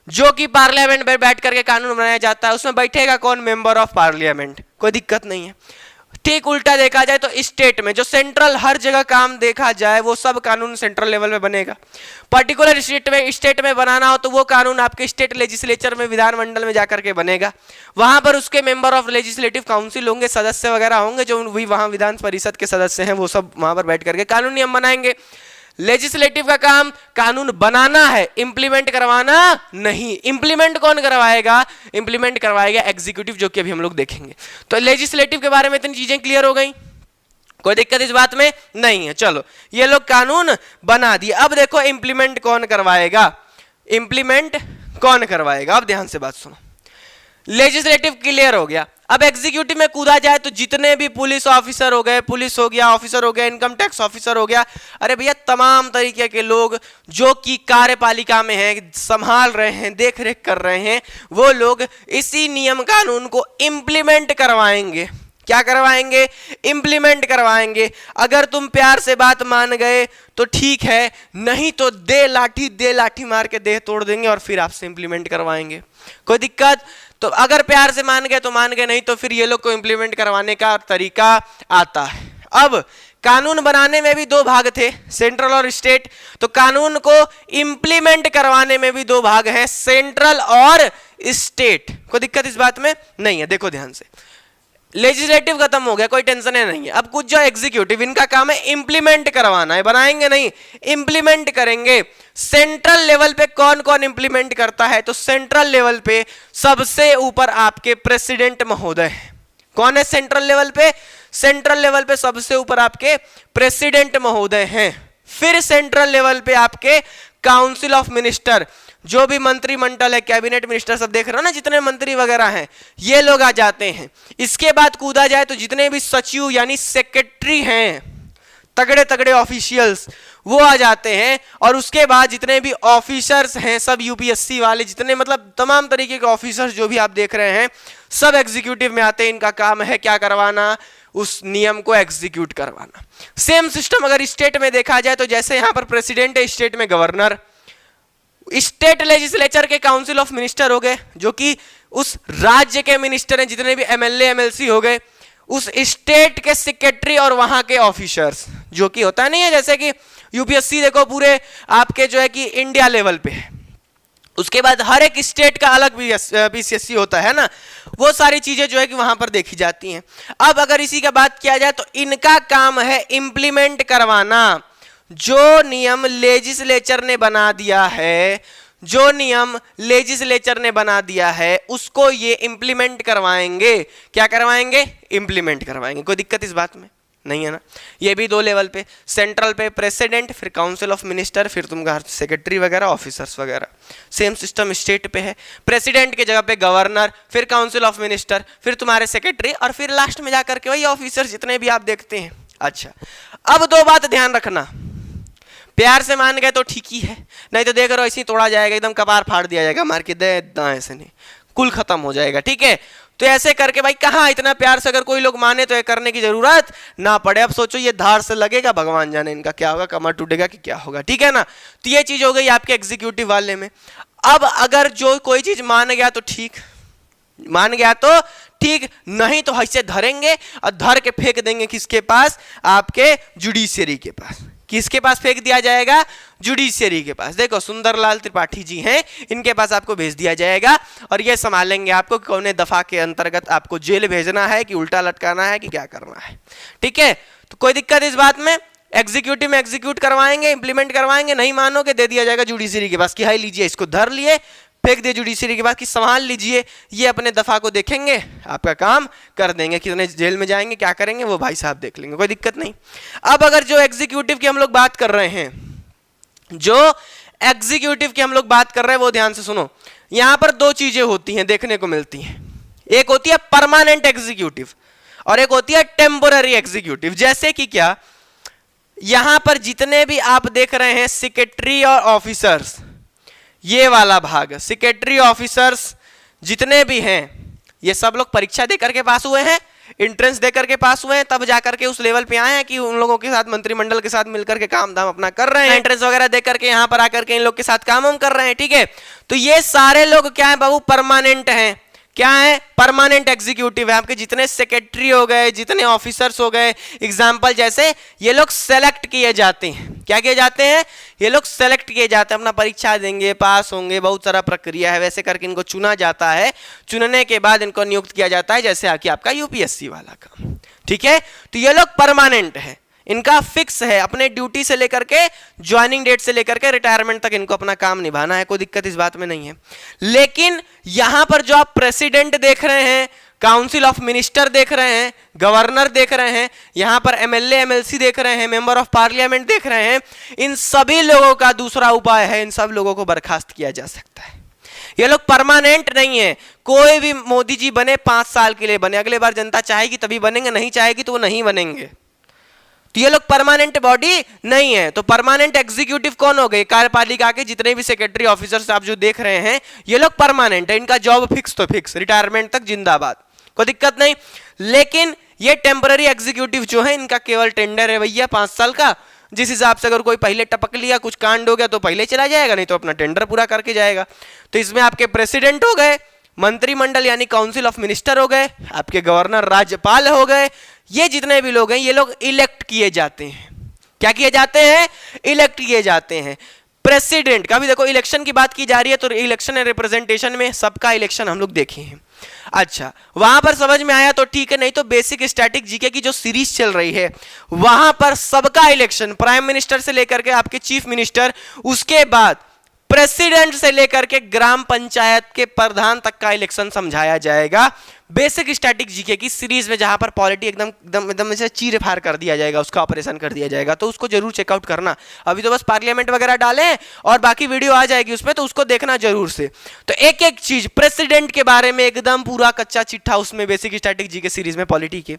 Speaker 1: जो कि पार्लियामेंट में बैठ करके कानून बनाया जाता है। उसमें बैठेगा कौन? Member of parliament. कोई दिक्कत नहीं है। ठीक उल्टा देखा जाए तो स्टेट में, जो सेंट्रल हर जगह काम देखा जाए, वो सब कानून सेंट्रल लेवल में बनेगा। पर्टिकुलर स्टेट में बनाना हो तो वो कानून आपके स्टेट लेजिस्लेचर में, विधानमंडल में जाकर के बनेगा। वहां पर उसके मेंबर ऑफ लेजिस्लेटिव काउंसिल होंगे, सदस्य वगैरह होंगे, जो भी वहां विधान परिषद के सदस्य हैं, वो सब वहां पर बैठ करके कानून नियम बनाएंगे। लेजिस्लेटिव का काम कानून बनाना है, इंप्लीमेंट करवाना नहीं। इंप्लीमेंट कौन करवाएगा? इंप्लीमेंट करवाएगा एग्जीक्यूटिव, जो कि अभी हम लोग देखेंगे। तो लेजिस्लेटिव के बारे में इतनी चीजें क्लियर हो गई, कोई दिक्कत इस बात में नहीं है। चलो, ये लोग कानून बना दिए। अब देखो इंप्लीमेंट कौन करवाएगा? इंप्लीमेंट कौन करवाएगा? अब ध्यान से बात सुनो। लेजिस्लेटिव क्लियर हो गया। अब एग्जीक्यूटिव में कूदा जाए तो जितने भी पुलिस ऑफिसर हो गए, पुलिस हो गया, ऑफिसर हो गया, इनकम टैक्स ऑफिसर हो गया, अरे भैया तमाम तरीके के लोग जो कि कार्यपालिका में हैं, संभाल रहे हैं, देख रेख कर रहे हैं, वो लोग इसी नियम कानून को इम्प्लीमेंट करवाएंगे। क्या करवाएंगे? इम्प्लीमेंट करवाएंगे। अगर तुम प्यार से बात मान गए तो ठीक है, नहीं तो दे लाठी मार के देह तोड़ देंगे और फिर आपसे इम्प्लीमेंट करवाएंगे। कोई दिक्कत? तो अगर प्यार से मान गए तो मान गए, नहीं तो फिर ये लोग को इम्प्लीमेंट करवाने का तरीका आता है। अब कानून बनाने में भी दो भाग थे, सेंट्रल और स्टेट। तो कानून को इम्प्लीमेंट करवाने में भी दो भाग हैं, सेंट्रल और स्टेट। कोई दिक्कत इस बात में नहीं है। देखो ध्यान से, लेजिस्लेटिव खत्म हो गया, कोई टेंशन है नहीं है। अब कुछ जो एग्जीक्यूटिव, इनका काम है इंप्लीमेंट करवाना है, बनाएंगे नहीं, इंप्लीमेंट करेंगे। सेंट्रल लेवल पे कौन कौन इंप्लीमेंट करता है? तो सेंट्रल लेवल पे सबसे ऊपर आपके प्रेसिडेंट महोदय हैं। कौन है सेंट्रल लेवल पे? सेंट्रल लेवल पे सबसे ऊपर आपके प्रेसिडेंट महोदय हैं। फिर सेंट्रल लेवल पे आपके काउंसिल ऑफ मिनिस्टर, जो भी मंत्रिमंडल है, कैबिनेट मिनिस्टर सब देख रहे हो ना, जितने मंत्री वगैरह हैं, ये लोग आ जाते हैं। इसके बाद कूदा जाए तो जितने भी सचिव यानी सेक्रेटरी हैं, तगड़े तगड़े ऑफिशियल्स, वो आ जाते हैं। और उसके बाद जितने भी ऑफिसर्स हैं, सब यूपीएससी वाले, जितने मतलब तमाम तरीके के ऑफिसर्स जो भी आप देख रहे हैं, सब एग्जीक्यूटिव में आते हैं। इनका काम है क्या करवाना? उस नियम को एग्जीक्यूट करवाना। सेम सिस्टम अगर स्टेट में देखा जाए तो जैसे यहां पर प्रेसिडेंट है, स्टेट में गवर्नर, स्टेट लेजिस्लेचर के काउंसिल ऑफ मिनिस्टर हो गए, जो कि उस राज्य के मिनिस्टर हैं, जितने भी एमएलए एमएलसी हो गए, उस स्टेट के सेक्रेटरी और वहां के ऑफिसर्स, जो कि होता नहीं है जैसे कि यूपीएससी देखो पूरे आपके जो है कि इंडिया लेवल पे है, उसके बाद हर एक स्टेट का अलग पीसीएससी होता है ना, वो सारी चीजें जो है कि वहां पर देखी जाती हैं। अब अगर इसी का बात किया जाए तो इनका काम है इंप्लीमेंट करवाना। जो नियम लेजिस्लेचर ने बना दिया है, जो नियम लेजिस्लेचर ने बना दिया है, उसको ये इंप्लीमेंट करवाएंगे। क्या करवाएंगे? इंप्लीमेंट करवाएंगे। कोई दिक्कत इस बात में नहीं है ना? ये भी दो लेवल पे, सेंट्रल पे प्रेसिडेंट, फिर काउंसिल ऑफ मिनिस्टर, फिर तुमका सेक्रेटरी वगैरह, ऑफिसर्स वगैरह। सेम सिस्टम स्टेट पे है, प्रेसिडेंट के जगह पे गवर्नर, फिर काउंसिल ऑफ मिनिस्टर, फिर तुम्हारे सेक्रेटरी, और फिर लास्ट में जाकर के वही ऑफिसर जितने भी आप देखते हैं। अच्छा, अब दो बात ध्यान रखना, प्यार से मान गए तो ठीक ही है, नहीं तो देख रहे हो ऐसे ही तोड़ा जाएगा, एकदम कपार फाड़ दिया जाएगा मार के, दे ऐसे नहीं, कुल खत्म हो जाएगा। ठीक है, तो ऐसे करके भाई कहाँ इतना प्यार से अगर कोई लोग माने तो ये करने की जरूरत ना पड़े। अब सोचो ये धार से लगेगा, भगवान जाने इनका क्या होगा, कमर टूटेगा कि क्या होगा। ठीक है ना? तो ये चीज हो गई आपके एग्जीक्यूटिव वाले में। अब अगर जो कोई चीज मान गया तो ठीक, मान गया तो ठीक, नहीं तो ऐसे धरेंगे और धर के फेंक देंगे किसके पास? आपके जुडिशियरी के पास। किसके पास फेंक दिया जाएगा? जुडिशियरी के पास। देखो सुंदरलाल त्रिपाठी जी हैं, इनके पास आपको भेज दिया जाएगा और ये संभालेंगे आपको कौन दफा के अंतर्गत आपको जेल भेजना है कि उल्टा लटकाना है कि क्या करना है। ठीक है, तो कोई दिक्कत इस बात में? एग्जीक्यूटिव में एग्जीक्यूट करवाएंगे, इंप्लीमेंट करवाएंगे, नहीं मानोगे दे दिया जाएगा जुडिशियरी के पास कि हाई लीजिए, इसको धर लिए फेंक दिए जुडिशियरी के पास कि संभाल लीजिए, ये अपने दफा को देखेंगे, आपका काम कर देंगे, कितने जेल में जाएंगे, क्या करेंगे वो भाई साहब देख लेंगे, कोई दिक्कत नहीं। अब अगर जो एग्जीक्यूटिव की हम लोग बात कर रहे हैं, जो एग्जीक्यूटिव की हम लोग बात कर रहे हैं, वो ध्यान से सुनो। यहां पर दो चीजें होती हैं, देखने को मिलती हैं, एक होती है परमानेंट एग्जीक्यूटिव और एक होती है टेम्पोररी एग्जीक्यूटिव। जैसे कि क्या, यहां पर जितने भी आप देख रहे हैं सेक्रेटरी और ऑफिसर्स, ये वाला भाग सेक्रेटरी ऑफिसर्स जितने भी हैं, ये सब लोग परीक्षा देकर के पास हुए हैं, एंट्रेंस देकर के पास हुए हैं, तब जाकर के उस लेवल पे आए हैं कि उन लोगों के साथ मंत्रिमंडल के साथ मिलकर के काम धाम अपना कर रहे हैं, एंट्रेंस वगैरह देकर के यहाँ पर आकर के इन लोग के साथ काम हम कर रहे हैं। ठीक है, तो ये सारे लोग क्या है बाबू? परमानेंट हैं। क्या है? परमानेंट एग्जीक्यूटिव है। आपके जितने सेक्रेटरी हो गए, जितने ऑफिसर्स हो गए, एग्जाम्पल जैसे ये लोग सेलेक्ट किए जाते हैं। क्या किए जाते हैं? ये लोग सेलेक्ट किए जाते हैं, अपना परीक्षा देंगे, पास होंगे, बहुत सारा प्रक्रिया है, वैसे करके इनको चुना जाता है। चुनने के बाद इनको नियुक्त किया जाता है, जैसे आके आपका यूपीएससी वाला काम। ठीक है, तो ये लोग परमानेंट है, इनका फिक्स है, अपने ड्यूटी से लेकर के ज्वाइनिंग डेट से लेकर के रिटायरमेंट तक इनको अपना काम निभाना है, कोई दिक्कत इस बात में नहीं है। लेकिन यहां पर जो आप प्रेसिडेंट देख रहे हैं, काउंसिल ऑफ मिनिस्टर देख रहे हैं, गवर्नर देख रहे हैं, यहां पर एमएलए एमएलसी देख रहे हैं, मेंबर ऑफ पार्लियामेंट देख रहे हैं, इन सभी लोगों का दूसरा उपाय है, इन सब लोगों को बर्खास्त किया जा सकता है। ये लोग परमानेंट नहीं है। कोई भी मोदी जी बने 5 साल के लिए बने, अगले बार जनता चाहेगी तभी बनेंगे, नहीं चाहेगी तो वो नहीं बनेंगे। तो ये लोग परमानेंट बॉडी नहीं है। तो परमानेंट एग्जीक्यूटिव कौन हो गए? कार्यपालिका के जितने भी सेक्रेटरी ऑफिसर्स आप जो देख रहे हैं ये लोग परमानेंट है, इनका जॉब फिक्स तो फिक्स, रिटायरमेंट तक जिंदाबाद, कोई दिक्कत नहीं। लेकिन ये टेम्पररी एग्जीक्यूटिव जो है इनका केवल टेंडर है भैया 5 साल का, जिस हिसाब से अगर कोई पहले टपक लिया, कुछ कांड हो गया तो पहले चला जाएगा, नहीं तो अपना टेंडर पूरा करके जाएगा। तो इसमें आपके प्रेसिडेंट हो गए, मंत्रिमंडल यानी काउंसिल ऑफ मिनिस्टर हो गए, आपके गवर्नर राज्यपाल हो गए, ये जितने भी लोग हैं ये लोग इलेक्ट किए जाते हैं। क्या किए जाते हैं? इलेक्ट किए जाते हैं। प्रेसिडेंट का भी देखो इलेक्शन की बात की जा रही है, तो इलेक्शन एंड रिप्रेजेंटेशन में सबका इलेक्शन हम लोग देखे हैं। अच्छा, वहां पर समझ में आया तो ठीक है, नहीं तो बेसिक स्टैटिक जीके की जो सीरीज चल रही है वहां पर सबका इलेक्शन, प्राइम मिनिस्टर से लेकर के आपके चीफ मिनिस्टर, उसके बाद प्रेसिडेंट से लेकर के ग्राम पंचायत के प्रधान तक का इलेक्शन समझाया जाएगा बेसिक स्टैटिक जीके की सीरीज में, जहां पर पॉलिटी एकदम एकदम एकदम से चीर फाड़ कर दिया जाएगा, उसका ऑपरेशन कर दिया जाएगा। तो उसको जरूर चेकआउट करना। अभी तो बस पार्लियामेंट वगैरह डालें और बाकी वीडियो आ जाएगी उसमें, तो उसको देखना जरूर से। तो एक एक चीज प्रेसिडेंट के बारे में एकदम पूरा कच्चा चिट्ठा उसमें बेसिक स्टैटिक जीके सीरीज में पॉलिटी के,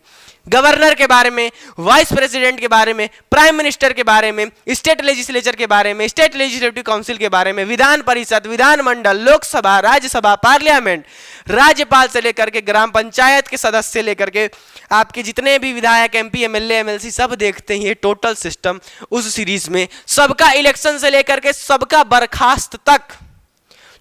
Speaker 1: गवर्नर के बारे में, वाइस प्रेसिडेंट के बारे में, प्राइम मिनिस्टर के बारे में, स्टेट लेजिस्लेचर के बारे में, स्टेट लेजिस्लेटिव काउंसिल के बारे में, विधान परिषद, विधानमंडल, लोकसभा, राज्यसभा, पार्लियामेंट, राज्यपाल से लेकर के ग्राम पंचायत के सदस्य से लेकर के आपके जितने भी विधायक, एमपी, एमएलए, एमएलसी सब देखते हैं ये टोटल सिस्टम उस सीरीज में। सबका इलेक्शन से लेकर के सबका बर्खास्त तक,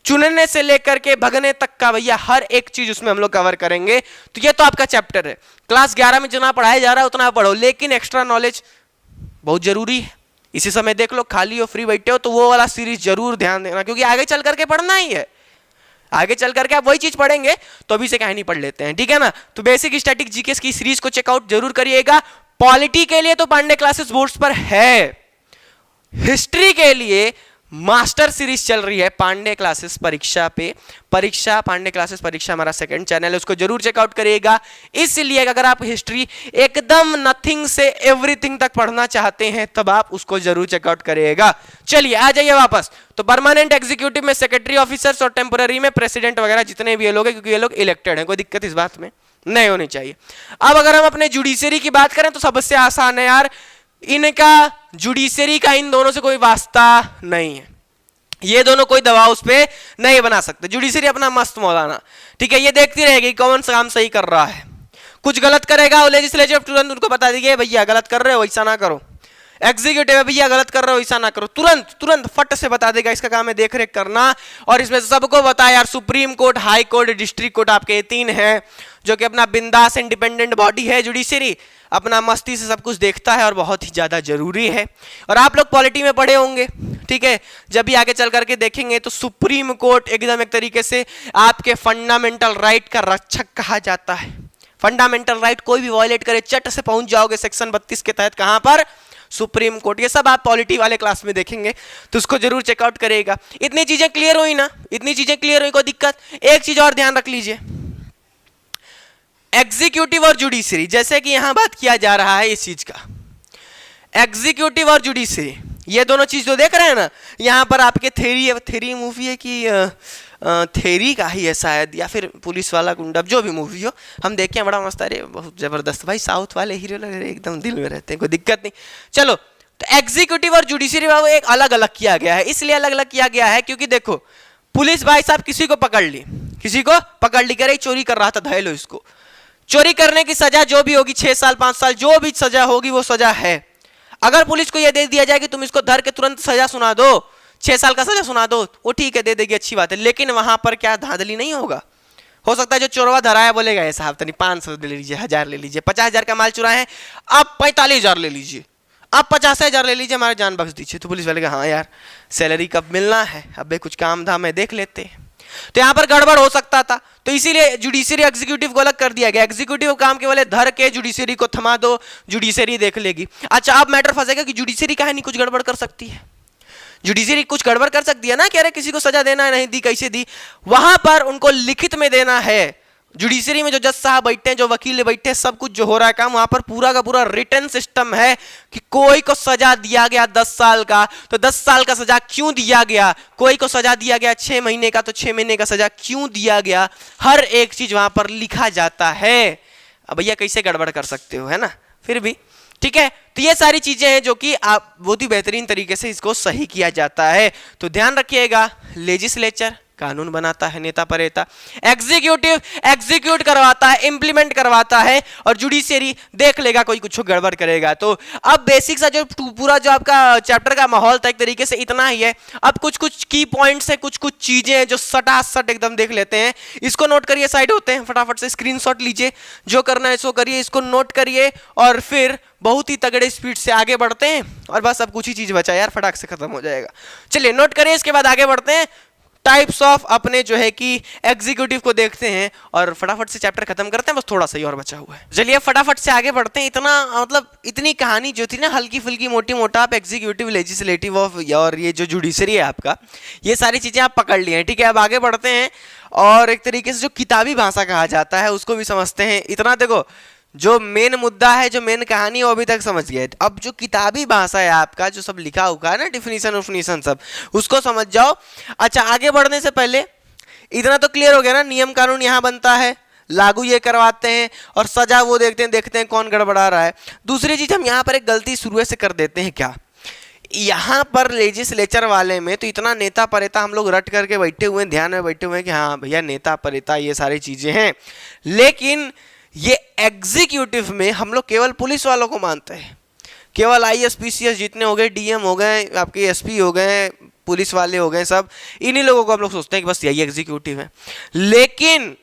Speaker 1: चुनने से लेकर के भगने तक का भैया हर एक चीज उसमें हम लोग कवर करेंगे। तो ये तो आपका चैप्टर है। क्लास 11 में जितना पढ़ाया जा रहा है उतना पढ़ो, लेकिन एक्स्ट्रा नॉलेज बहुत जरूरी है। इसी समय देख लो खाली हो, फ्री बैठे हो, तो वो वाला सीरीज जरूर ध्यान देना, क्योंकि आगे चल करके पढ़ना ही है। आगे चल करके आप वही चीज पढ़ेंगे, तो अभी से कहानी पढ़ लेते हैं, ठीक है ना। तो बेसिक स्टैटिक जीके की सीरीज को चेकआउट जरूर करिएगा। पॉलिटी के लिए तो पांडे क्लासेस बोर्ड्स पर है, हिस्ट्री के लिए मास्टर सीरीज चल रही है पांडे क्लासेस परीक्षा पे। परीक्षा पांडे क्लासेस परीक्षा हमारा सेकंड चैनल है, उसको जरूर चेकआउट करिएगा। इसलिए अगर आप हिस्ट्री एकदम नथिंग से एवरीथिंग तक पढ़ना चाहते हैं तब आप उसको जरूर चेकआउट करिएगा। चलिए आ जाइए वापस। तो परमानेंट एग्जीक्यूटिव में सेक्रेटरी ऑफिसर्स और टेम्पररी में प्रेसिडेंट वगैरह जितने भी ये लोग हैं, क्योंकि ये लोग इलेक्टेड हैं, कोई दिक्कत इस बात में नहीं होनी चाहिए। अब अगर हम अपने जुडिशरी की बात करें तो सबसे आसान है यार, इनका जुडिशरी का इन दोनों से कोई वास्ता नहीं है, ये दोनों कोई दबाव उस पर नहीं बना सकते। जुडिशरी अपना मस्त मौलाना, ठीक है, ये देखती रहेगी कौन सा काम सही कर रहा है। कुछ गलत करेगा वो लेजिस्लेचर तुरंत उनको बता देगी भैया गलत कर रहे हो, ऐसा ना करो। एग्जीक्यूटिव है भैया गलत कर रहे हो, ऐसा ना करो, तुरंत तुरंत फट से बता देगा। इसका काम है देख रेख करना, और इसमें सबको बताया यार supreme court, high court, district court आपके ये 3 हैं जो कि अपना बिंदास इंडिपेंडेंट बॉडी है। जुडिशरी अपना मस्ती से सब कुछ देखता है और बहुत ही ज्यादा जरूरी है। और आप लोग पॉलिटी में पढ़े होंगे, ठीक है, जब भी आगे चल करके देखेंगे तो सुप्रीम कोर्ट एकदम एक तरीके से आपके फंडामेंटल राइट का रक्षक कहा जाता है। फंडामेंटल राइट कोई भी वायलेट करे चट से पहुंच जाओगे सेक्शन 32 के तहत, कहां पर? Supreme court. ये सब आप पॉलिटी वाले क्लास में देखेंगे, तो उसको जरूर चेकआउट करिएगा। इतनी चीजें क्लियर हुई ना, इतनी चीजें क्लियर हुई, कोई दिक्कत? एक चीज और ध्यान रख लीजिए, एग्जीक्यूटिव और जुडिशरी, जैसे कि यहां बात किया जा रहा है इस चीज का, एग्जीक्यूटिव और जुडिशरी ये दोनों चीज जो देख रहे हैं ना, यहां पर आपके थेरी मूवी है कि थेरी का ही है शायद, या फिर पुलिस वाला गुंडा, जो भी मूवी हो हम देखे, बड़ा मस्त, अरे बहुत जबरदस्त भाई, साउथ वाले हीरो लग रहे एकदम दिल में रहते हैं, कोई दिक्कत नहीं। चलो, तो एग्जीक्यूटिव और जुडिशरी एक अलग अलग किया गया है। इसलिए अलग अलग किया गया है क्योंकि देखो पुलिस भाई साहब किसी को पकड़ ली, कह रही चोरी कर रहा था, धय लो इसको। चोरी करने की सजा जो भी होगी 6 साल 5 साल जो भी सजा होगी वो सजा है। अगर पुलिस को यह दे दिया जाए कि तुम इसको धर के तुरंत सजा सुना दो, 6 साल का सजा सुना दो, वो ठीक है दे देगी, अच्छी बात है, लेकिन वहां पर क्या धांधली नहीं होगा। हो सकता है जो चोरवा धराया बोलेगा ये साहब तनी 500 ले लीजिए, 1000 ले लीजिए, 50,000 का माल चुराए हैं आप 45,000 ले लीजिए, आप 50,000 ले लीजिए, हमारे जान बख्श दीजिए। तो पुलिस वाले का हाँ यार सैलरी कब मिलना है, अबे कुछ काम धाम है देख लेते हैं। तो यहां पर गड़बड़ हो सकता था, तो इसीलिए जुडिशरी एग्जीक्यूटिव को अलग कर दिया गया। एग्जीक्यूटिव काम केवल धर के जुडिशरी को थमा दो, जुडिशरी देख लेगी। अच्छा, अब मैटर फंसेगा कि जुडिशरी का है नहीं कुछ गड़बड़ कर सकती है, जुडिशरी कुछ गड़बड़ कर सकती है ना, कह रहे किसी को सजा देना है, नहीं दी, कैसे दी? वहां पर उनको लिखित में देना है, जुडिशरी में जो जज साहब बैठे हैं, जो वकील बैठे हैं, सब कुछ जो हो रहा है काम, वहां पर पूरा का पूरा रिटर्न सिस्टम है कि कोई को सजा दिया गया 10 साल का तो 10 साल का सजा क्यों दिया गया, कोई को सजा दिया गया 6 महीने का तो 6 महीने का सजा क्यों दिया गया, हर एक चीज वहां पर लिखा जाता है। अब भैया कैसे गड़बड़ कर सकते हो, है ना, फिर भी ठीक है। तो ये सारी चीजें हैं जो कि आप बहुत ही बेहतरीन तरीके से इसको सही किया जाता है। तो ध्यान रखिएगा, लेजिस्लेचर कानून बनाता है, नेता परेता, एग्जीक्यूटिव एग्जीक्यूट करवाता है, इंप्लीमेंट करवाता है, और जुडिशियरी देख लेगा कोई कुछ गड़बड़ करेगा। तो अब बेसिक सा जो पूरा जो आपका चैप्टर का माहौल था एक तरीके से इतना ही है। अब कुछ कुछ की पॉइंट्स है, कुछ कुछ चीजें हैं जो सटासट एकदम देख लेते हैं। इसको नोट करिए, साइड होते हैं, फटाफट से स्क्रीनशॉट लीजिए, जो करना है सो करिए, इसको नोट करिए और फिर बहुत ही तगड़े स्पीड से आगे बढ़ते हैं। और बस अब कुछ ही चीज बचा यार, फटाक से खत्म हो जाएगा। चलिए नोट करिए, इसके बाद आगे बढ़ते हैं, टाइप्स ऑफ अपने जो है कि एग्जीक्यूटिव को देखते हैं और फटाफट से चैप्टर खत्म करते हैं। बस थोड़ा सा ही और बचा हुआ है, चलिए फटाफट से आगे बढ़ते हैं। इतना मतलब इतनी कहानी जो थी ना, हल्की फुल्की मोटी मोटा, आप एग्जीक्यूटिव, लेजिस्लेटिव और ये जो जुडिशरी है आपका, ये सारी चीजें आप पकड़ लिए हैं, ठीक है। अब आगे बढ़ते हैं और एक तरीके से जो किताबी भाषा कहा जाता है उसको भी समझते हैं। इतना देखो, जो मेन मुद्दा है, जो मेन कहानी है वो अभी तक समझ गए। अब जो किताबी भाषा है आपका, जो सब लिखा हुआ है ना, डिफिनीशन सब, उसको समझ जाओ। अच्छा, आगे बढ़ने से पहले इतना तो क्लियर हो गया ना, नियम कानून यहाँ बनता है, लागू ये करवाते हैं, और सजा वो देखते हैं कौन गड़बड़ा रहा है। दूसरी चीज, हम यहाँ पर एक गलती शुरू से कर देते हैं, क्या यहाँ पर लेजिस्लेचर वाले में तो इतना नेता परेता हम लोग रट करके बैठे हुए हैं, ध्यान में बैठे हुए हैं कि हाँ भैया नेता परेता ये सारी चीजें हैं, लेकिन ये एग्जीक्यूटिव में हम लोग केवल पुलिस वालों को मानते हैं। केवल आईएएस पीसीएस जितने हो गए, डीएम हो गए, आपके एसपी हो गए, पुलिस वाले हो गए, सब इन्हीं लोगों को हम लोग सोचते हैं कि बस यही एग्जीक्यूटिव है। लेकिन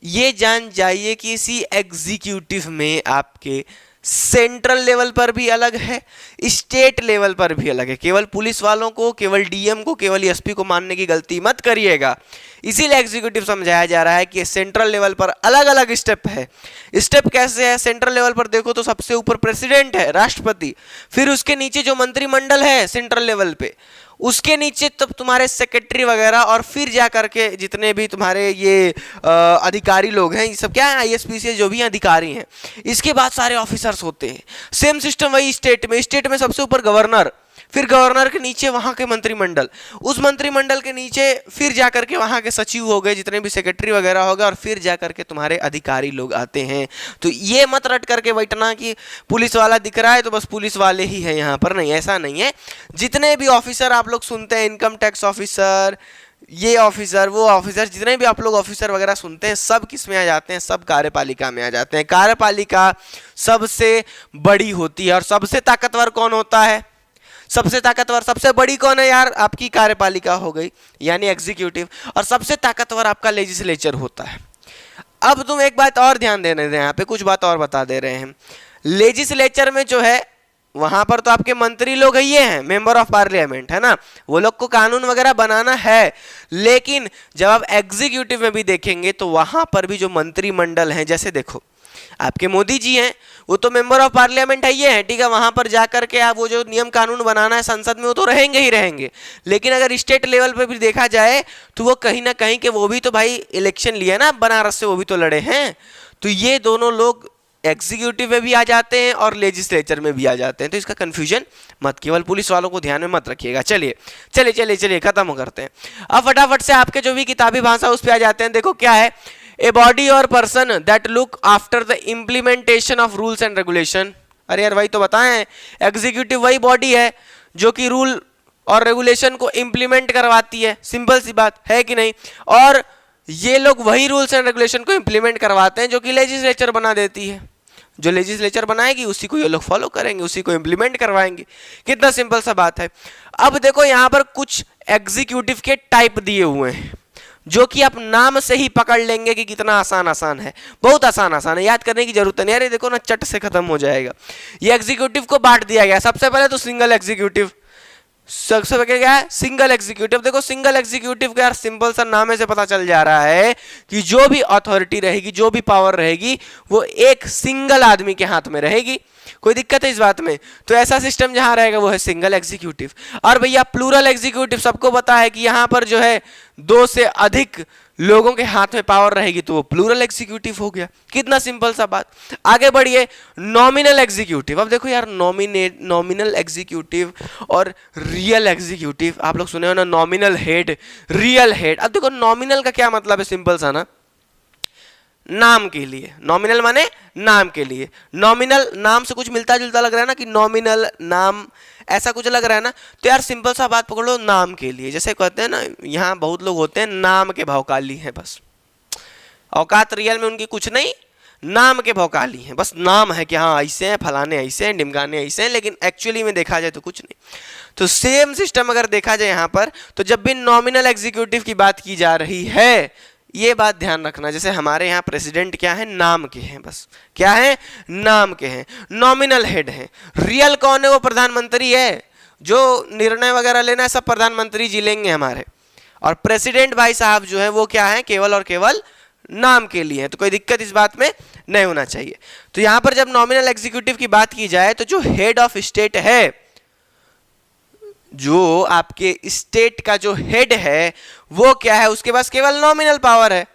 Speaker 1: ये जान जाइए कि इसी एग्जीक्यूटिव में आपके सेंट्रल लेवल पर भी अलग है, स्टेट लेवल पर भी अलग है। केवल पुलिस वालों को, केवल डीएम को, केवल एसपी को मानने की गलती मत करिएगा। इसीलिए एग्जीक्यूटिव समझाया जा रहा है कि सेंट्रल लेवल पर अलग अलग स्टेप है। स्टेप कैसे है? सेंट्रल लेवल पर देखो तो सबसे ऊपर प्रेसिडेंट है, राष्ट्रपति, फिर उसके नीचे जो मंत्रिमंडल है सेंट्रल लेवल पे, उसके नीचे तब तुम्हारे सेक्रेटरी वगैरह, और फिर जा करके जितने भी तुम्हारे ये अधिकारी लोग हैं, ये सब क्या है, आईएएस पीसीएस जो भी अधिकारी हैं, इसके बाद सारे ऑफिसर्स होते हैं। सेम सिस्टम वही स्टेट में सबसे ऊपर गवर्नर, फिर गवर्नर के नीचे वहां के मंत्रिमंडल, उस मंत्रिमंडल के नीचे फिर जाकर के वहां के सचिव हो गए, जितने भी सेक्रेटरी वगैरह हो गए, और फिर जाकर के तुम्हारे अधिकारी लोग आते हैं। तो ये मत रट करके बैठना कि पुलिस वाला दिख रहा है तो बस पुलिस वाले ही है यहाँ पर, नहीं, ऐसा नहीं है। जितने भी ऑफिसर आप लोग सुनते हैं, इनकम टैक्स ऑफिसर, ये ऑफिसर, वो ऑफिसर, जितने भी आप लोग ऑफिसर वगैरह सुनते हैं, सब किस में आ जाते हैं? सब कार्यपालिका में आ जाते हैं। कार्यपालिका सबसे बड़ी होती है। और सबसे ताकतवर कौन होता है? सबसे ताकतवर, सबसे बड़ी कौन है यार? आपकी कार्यपालिका हो गई, यानी एग्जीक्यूटिव, और सबसे ताकतवर आपका लेजिस्लेचर होता है। अब तुम एक बात और ध्यान देने दें, यहाँ पे कुछ बात और बता दे रहे हैं। लेजिस्लेचर में जो है वहां पर तो आपके मंत्री लोग ये हैं, मेंबर ऑफ पार्लियामेंट, है ना, वो लोग को कानून वगैरह बनाना है। लेकिन जब आप एग्जीक्यूटिव में भी देखेंगे तो वहां पर भी जो मंत्रिमंडल है, जैसे देखो आपके मोदी जी हैं, वो तो मेंबर ऑफ पार्लियामेंट है, ये है, ठीक है, वहां पर जाकर के आप वो जो नियम कानून बनाना है संसद में, वो तो रहेंगे ही रहेंगे। लेकिन अगर स्टेट लेवल पे भी देखा जाए तो वो कहीं ना कहीं के वो भी तो भाई इलेक्शन लिया ना बनारस से, वो भी तो लड़े हैं। तो ये दोनों लोग एग्जीक्यूटिव में भी आ जाते हैं और लेजिस्लेचर में भी आ जाते हैं। तो इसका कंफ्यूजन मत, केवल पुलिस वालों को ध्यान में मत रखिएगा। चलिए चलिए चलिए चलिए खत्म करते हैं। अब फटाफट से आपके जो भी किताबी भाषा उस पर आ जाते हैं। देखो क्या है, ए बॉडी और person that look after the implementation of rules and regulation. अरे यार वही तो बताएं, एग्जीक्यूटिव वही बॉडी है जो कि रूल और रेगुलेशन को इम्प्लीमेंट करवाती है, सिंपल सी बात है कि नहीं। और ये लोग वही रूल्स एंड रेगुलेशन को इम्प्लीमेंट करवाते हैं जो कि लेजिस्लेचर बना देती है। जो लेजिस्लेचर बनाएगी उसी को ये लोग फॉलो करेंगे, उसी को इम्प्लीमेंट करवाएंगे। कितना सिंपल सा बात है। अब देखो यहाँ पर कुछ एग्जीक्यूटिव के टाइप दिए हुए हैं जो कि आप नाम से ही पकड़ लेंगे कि कितना आसान आसान है, बहुत आसान आसान है, याद करने की जरूरत नहीं। अरे देखो ना, चट से खत्म हो जाएगा। ये एग्जीक्यूटिव को बांट दिया गया। सबसे पहले तो सिंगल एग्जीक्यूटिव, सबसे पहले क्या है? Single executive. देखो सिंगल एग्जीक्यूटिव का यार सिंपल सा नाम से पता चल जा रहा है कि जो भी अथॉरिटी रहेगी, जो भी पावर रहेगी, वो एक सिंगल आदमी के हाथ में रहेगी। कोई दिक्कत है इस बात में? तो ऐसा सिस्टम जहां रहेगा वो है सिंगल एग्जीक्यूटिव। और भैया प्लूरल एग्जीक्यूटिव सबको पता है कि यहां पर जो है 2 से अधिक लोगों के हाथ में पावर रहेगी तो वो प्लूरल एग्जीक्यूटिव हो गया। कितना सिंपल सा बात। आगे बढ़िए, नॉमिनल एग्जीक्यूटिव। अब देखो यार, नॉमिनल एग्जीक्यूटिव और रियल एग्जीक्यूटिव, आप लोग सुने हो ना, नॉमिनल हेड, रियल हेड। अब देखो नॉमिनल का क्या मतलब है, सिंपल सा ना, नाम के लिए। नॉमिनल माने नाम के लिए। नॉमिनल नाम से कुछ मिलता जुलता लग रहा है ना, कि नॉमिनल नाम, ऐसा कुछ लग रहा है ना। तो यार सिंपल सा बात पकड़ लो, नाम के लिए। जैसे कहते हैं ना, यहाँ बहुत लोग होते हैं नाम के भौकाली हैं, बस औकात रियल में उनकी कुछ नहीं, नाम के भौकाली हैं, बस नाम है कि हाँ ऐसे हैं, फलाने ऐसे हैं, ढिमकाने ऐसे हैं, लेकिन एक्चुअली में देखा जाए तो कुछ नहीं। तो सेम सिस्टम अगर देखा जाए यहाँ पर, तो जब भी नॉमिनल एग्जीक्यूटिव की बात की जा रही है, ये बात ध्यान रखना, जैसे हमारे यहाँ प्रेसिडेंट क्या है, नाम के हैं, बस क्या है, नाम के हैं, नॉमिनल हेड हैं। रियल कौन है? वो प्रधानमंत्री है, जो निर्णय वगैरह लेना है सब प्रधानमंत्री जी लेंगे हमारे। और प्रेसिडेंट भाई साहब जो है वो क्या है, केवल और केवल नाम के लिए है। तो कोई दिक्कत इस बात में नहीं होना चाहिए। तो यहां पर जब नॉमिनल एग्जीक्यूटिव की बात की जाए, तो जो हेड ऑफ स्टेट है, जो आपके स्टेट का जो हेड है, वो क्या है, उसके पास केवल नॉमिनल पावर है।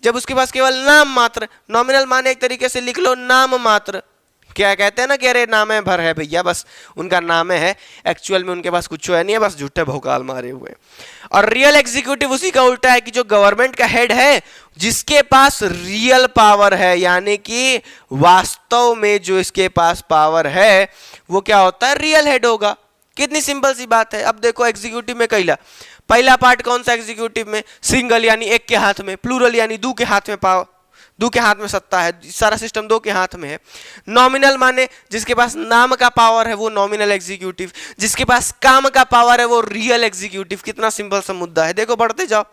Speaker 1: जब उसके पास केवल नाम मात्र, नॉमिनल माने एक तरीके से लिख लो नाम मात्र, क्या कहते हैं ना कि अरे नाम है भर है भैया, बस उनका नाम है, एक्चुअल में उनके पास कुछ है नहीं है, बस झूठे भौकाल मारे हुए। और रियल एग्जीक्यूटिव उसी का उल्टा है, कि जो गवर्नमेंट का हेड है, जिसके पास रियल पावर है, यानी कि वास्तव में जो इसके पास पावर है, वो क्या होता है, रियल हेड होगा। कितनी सिंपल सी बात है। अब देखो एग्जीक्यूटिव में पहला पार्ट कौन सा एग्जीक्यूटिव में, सिंगल यानी एक के हाथ में, प्लूरल यानी दो के हाथ में पावर, दो के हाथ में सत्ता है, सारा सिस्टम दो के हाथ में है। नॉमिनल माने जिसके पास नाम का पावर है वो नॉमिनल एग्जीक्यूटिव, जिसके पास काम का पावर है वो रियल एग्जीक्यूटिव। कितना सिंपल सा मुद्दा है। देखो बढ़ते जाओ,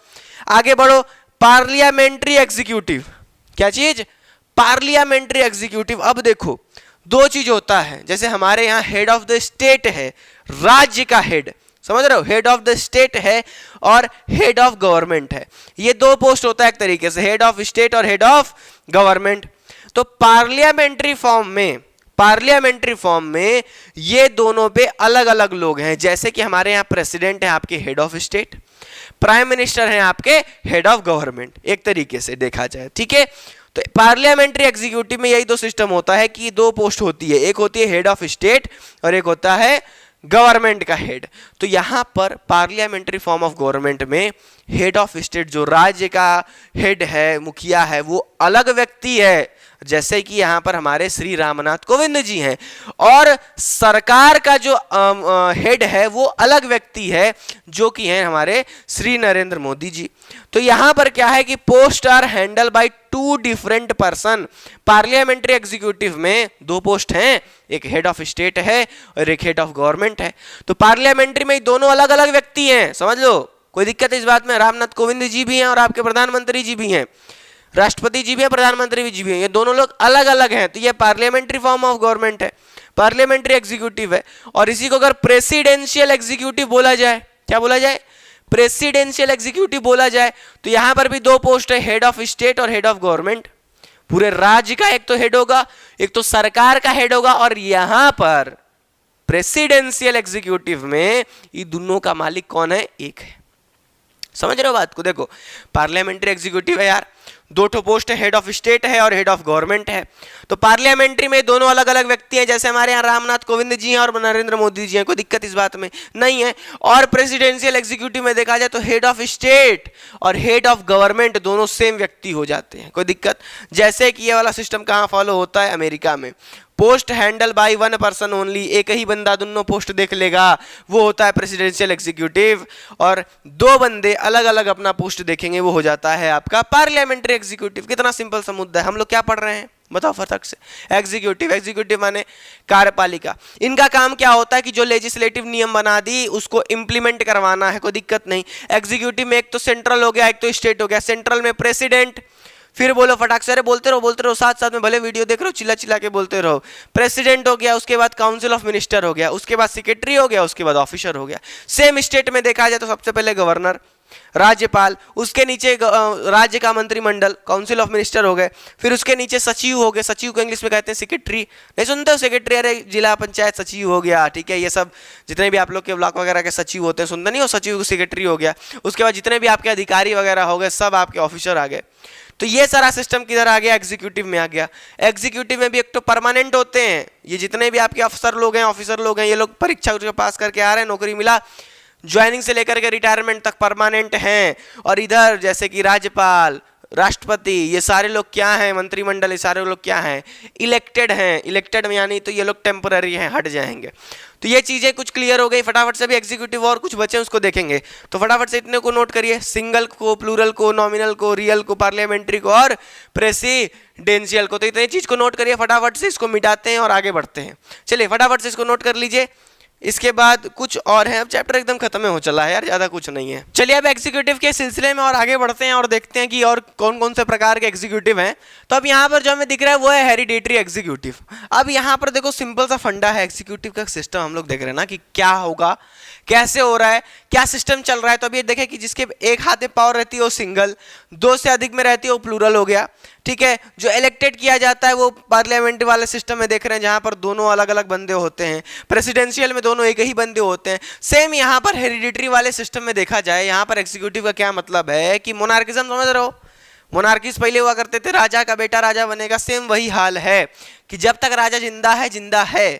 Speaker 1: आगे बढ़ो। पार्लियामेंट्री एग्जीक्यूटिव, क्या चीज, पार्लियामेंट्री एग्जीक्यूटिव। अब देखो दो चीज होता है, जैसे हमारे यहाँ हेड ऑफ द स्टेट है, राज्य का हेड, समझ रहे हो, हेड ऑफ द स्टेट है और हेड ऑफ गवर्नमेंट है। ये दो पोस्ट होता है एक तरीके से, हेड ऑफ स्टेट और हेड ऑफ गवर्नमेंट। तो पार्लियामेंट्री फॉर्म में ये दोनों पे अलग अलग लोग हैं। जैसे कि हमारे यहाँ प्रेसिडेंट है आपके head of state, prime minister है आपके हेड ऑफ गवर्नमेंट, एक तरीके से देखा जाए, ठीक है। तो पार्लियामेंट्री एग्जीक्यूटिव में यही दो सिस्टम होता है कि दो पोस्ट होती है, एक होती है हेड ऑफ स्टेट और एक होता है गवर्नमेंट का हेड। तो यहां पर पार्लियामेंट्री फॉर्म ऑफ गवर्नमेंट में हेड ऑफ स्टेट, जो राज्य का हेड है, मुखिया है, वो अलग व्यक्ति है, जैसे कि यहां पर हमारे श्री रामनाथ कोविंद जी हैं। और सरकार का जो हेड है वो अलग व्यक्ति है, जो कि हैं हमारे श्री नरेंद्र मोदी जी। तो यहां पर क्या है कि post are handle by two different person. Parliamentary executive में दो पोस्ट हैं, एक हेड ऑफ स्टेट है और एक हेड ऑफ गवर्नमेंट है। तो पार्लियामेंट्री में दोनों अलग अलग व्यक्ति हैं, समझ लो, कोई दिक्कत इस बात में। रामनाथ कोविंद जी भी हैं और आपके प्रधानमंत्री जी भी हैं, राष्ट्रपति जी भी हैं, प्रधानमंत्री जी भी हैं, ये दोनों लोग अलग अलग हैं। तो ये पार्लियामेंट्री फॉर्म ऑफ गवर्नमेंट है, पार्लियामेंट्री एग्जीक्यूटिव है। और इसी को अगर प्रेसिडेंशियल एग्जीक्यूटिव बोला जाए, क्या बोला जाए, प्रेसिडेंशियल एग्जीक्यूटिव बोला जाए, तो यहां पर भी दो पोस्ट है, हेड ऑफ स्टेट और हेड ऑफ गवर्नमेंट। पूरे राज्य का एक तो हेड होगा, एक तो सरकार का हेड होगा। और यहां पर प्रेसिडेंशियल एग्जीक्यूटिव में ये दोनों का मालिक कौन है, एक है। समझ रहे हो बात को। देखो पार्लियामेंट्री एग्जीक्यूटिव है यार, दो ठो पोस्ट है, हेड ऑफ स्टेट है और हेड ऑफ गवर्नमेंट है। तो पार्लियामेंट्री में दोनों अलग अलग व्यक्ति हैं, जैसे हमारे यहाँ रामनाथ कोविंद जी हैं और नरेंद्र मोदी जी हैं, कोई दिक्कत इस बात में नहीं है। और प्रेसिडेंशियल एग्जीक्यूटिव में देखा जाए तो हेड ऑफ स्टेट और हेड ऑफ गवर्नमेंट दोनों सेम व्यक्ति हो जाते हैं, कोई दिक्कत। जैसे कि ये वाला सिस्टम कहाँ फॉलो होता है, अमेरिका में। Post handle by one person only, एक ही बंदा दोनों पोस्ट देख लेगा, वो होता है प्रेसिडेंशियल एग्जीक्यूटिव। और दो बंदे अलग अलग अपना पोस्ट देखेंगे, वो हो जाता है आपका पार्लियामेंट्री एग्जीक्यूटिव। कितना सिंपल सा मुद्दा है। हम लोग क्या पढ़ रहे हैं बताओ फटक से, एग्जीक्यूटिव माने कार्यपालिका। इनका काम क्या होता है कि जो लेजिस्लेटिव नियम बना दी उसको इंप्लीमेंट करवाना है, कोई दिक्कत नहीं। एग्जीक्यूटिव में एक तो सेंट्रल हो गया, एक तो स्टेट हो गया। सेंट्रल में प्रेसिडेंट, फिर बोलो फटाक से, अरे बोलते रहो साथ साथ में, भले वीडियो देख रहे हो चिल्ला चिल्ला के बोलते रहो। प्रेसिडेंट हो गया, उसके बाद काउंसिल ऑफ मिनिस्टर हो गया, उसके बाद सेक्रेटरी हो गया, उसके बाद ऑफिसर हो गया। सेम स्टेट में देखा जाए तो सबसे पहले गवर्नर, राज्यपाल, उसके नीचे राज्य का मंत्रिमंडल, काउंसिल ऑफ मिनिस्टर हो गए, फिर उसके नीचे सचिव हो गए, सचिव को इंग्लिश में कहते हैं सेक्रेटरी, नहीं सुनते हो सेक्रेटरी, अरे जिला पंचायत सचिव हो गया, ठीक है, ये सब जितने भी आप लोग के ब्लॉक वगैरह के सचिव होते हैं, सुनते नहीं हो, सचिव सेक्रेटरी हो गया। उसके बाद जितने भी आपके अधिकारी वगैरह हो गए, सब आपके ऑफिसर आ गए। तो ये सारा सिस्टम किधर आ गया, एग्जीक्यूटिव में आ गया। एग्जीक्यूटिव में भी एक तो परमानेंट होते हैं, ये जितने भी आपके अफसर लोग हैं, ऑफिसर लोग हैं, ये लोग परीक्षा पास करके आ रहे हैं, नौकरी मिला, ज्वाइनिंग से लेकर के रिटायरमेंट तक परमानेंट हैं। और इधर जैसे कि राज्यपाल, राष्ट्रपति, ये सारे लोग क्या हैं, मंत्रिमंडल, ये सारे लोग क्या हैं, इलेक्टेड हैं। इलेक्टेड में यानी तो ये लोग टेम्पररी हैं, हट जाएंगे। तो ये चीजें कुछ क्लियर हो गई। फटाफट से भी एग्जीक्यूटिव और कुछ बचे उसको देखेंगे, तो फटाफट से इतने को नोट करिए, सिंगल को, प्लूरल को, नॉमिनल को, रियल को, पार्लियामेंट्री को और प्रेसिडेंशियल को। तो इतनी चीज को नोट करिए, फटाफट से इसको मिटाते हैं और आगे बढ़ते हैं। चलिए फटाफट से इसको नोट कर लीजिए। इसके बाद कुछ और है, अब चैप्टर एकदम खत्म हो चला है यार, ज्यादा कुछ नहीं है। चलिए अब एग्जीक्यूटिव के सिलसिले में और आगे बढ़ते हैं और देखते हैं कि और कौन कौन से प्रकार के एग्जीक्यूटिव हैं। तो अब यहाँ पर जो हमें दिख रहा है वो है हेरिडेटरी एग्जीक्यूटिव। अब यहाँ पर देखो सिंपल सा फंडा है, एग्जीक्यूटिव का सिस्टम हम लोग देख रहे हैं ना कि क्या होगा, कैसे हो रहा है, क्या सिस्टम चल रहा है। तो अब ये देखें कि जिसके एक हाथ में पावर रहती है वो सिंगल, दो से अधिक में रहती है वो प्लूरल हो गया, ठीक है। जो इलेक्टेड किया जाता है वो पार्लियामेंट वाले सिस्टम में देख रहे हैं, जहां पर दोनों अलग अलग बंदे होते हैं। प्रेसिडेंशियल में दोनों एक ही बंदे होते हैं। सेम यहाँ पर हेरिडिटरी वाले सिस्टम में देखा जाए, यहाँ पर एग्जीक्यूटिव का क्या मतलब है कि मोनार्किज्म समझ रहे हो, मोनार्किस पहले हुआ करते थे, राजा का बेटा राजा बनेगा, सेम वही हाल है कि जब तक राजा जिंदा है,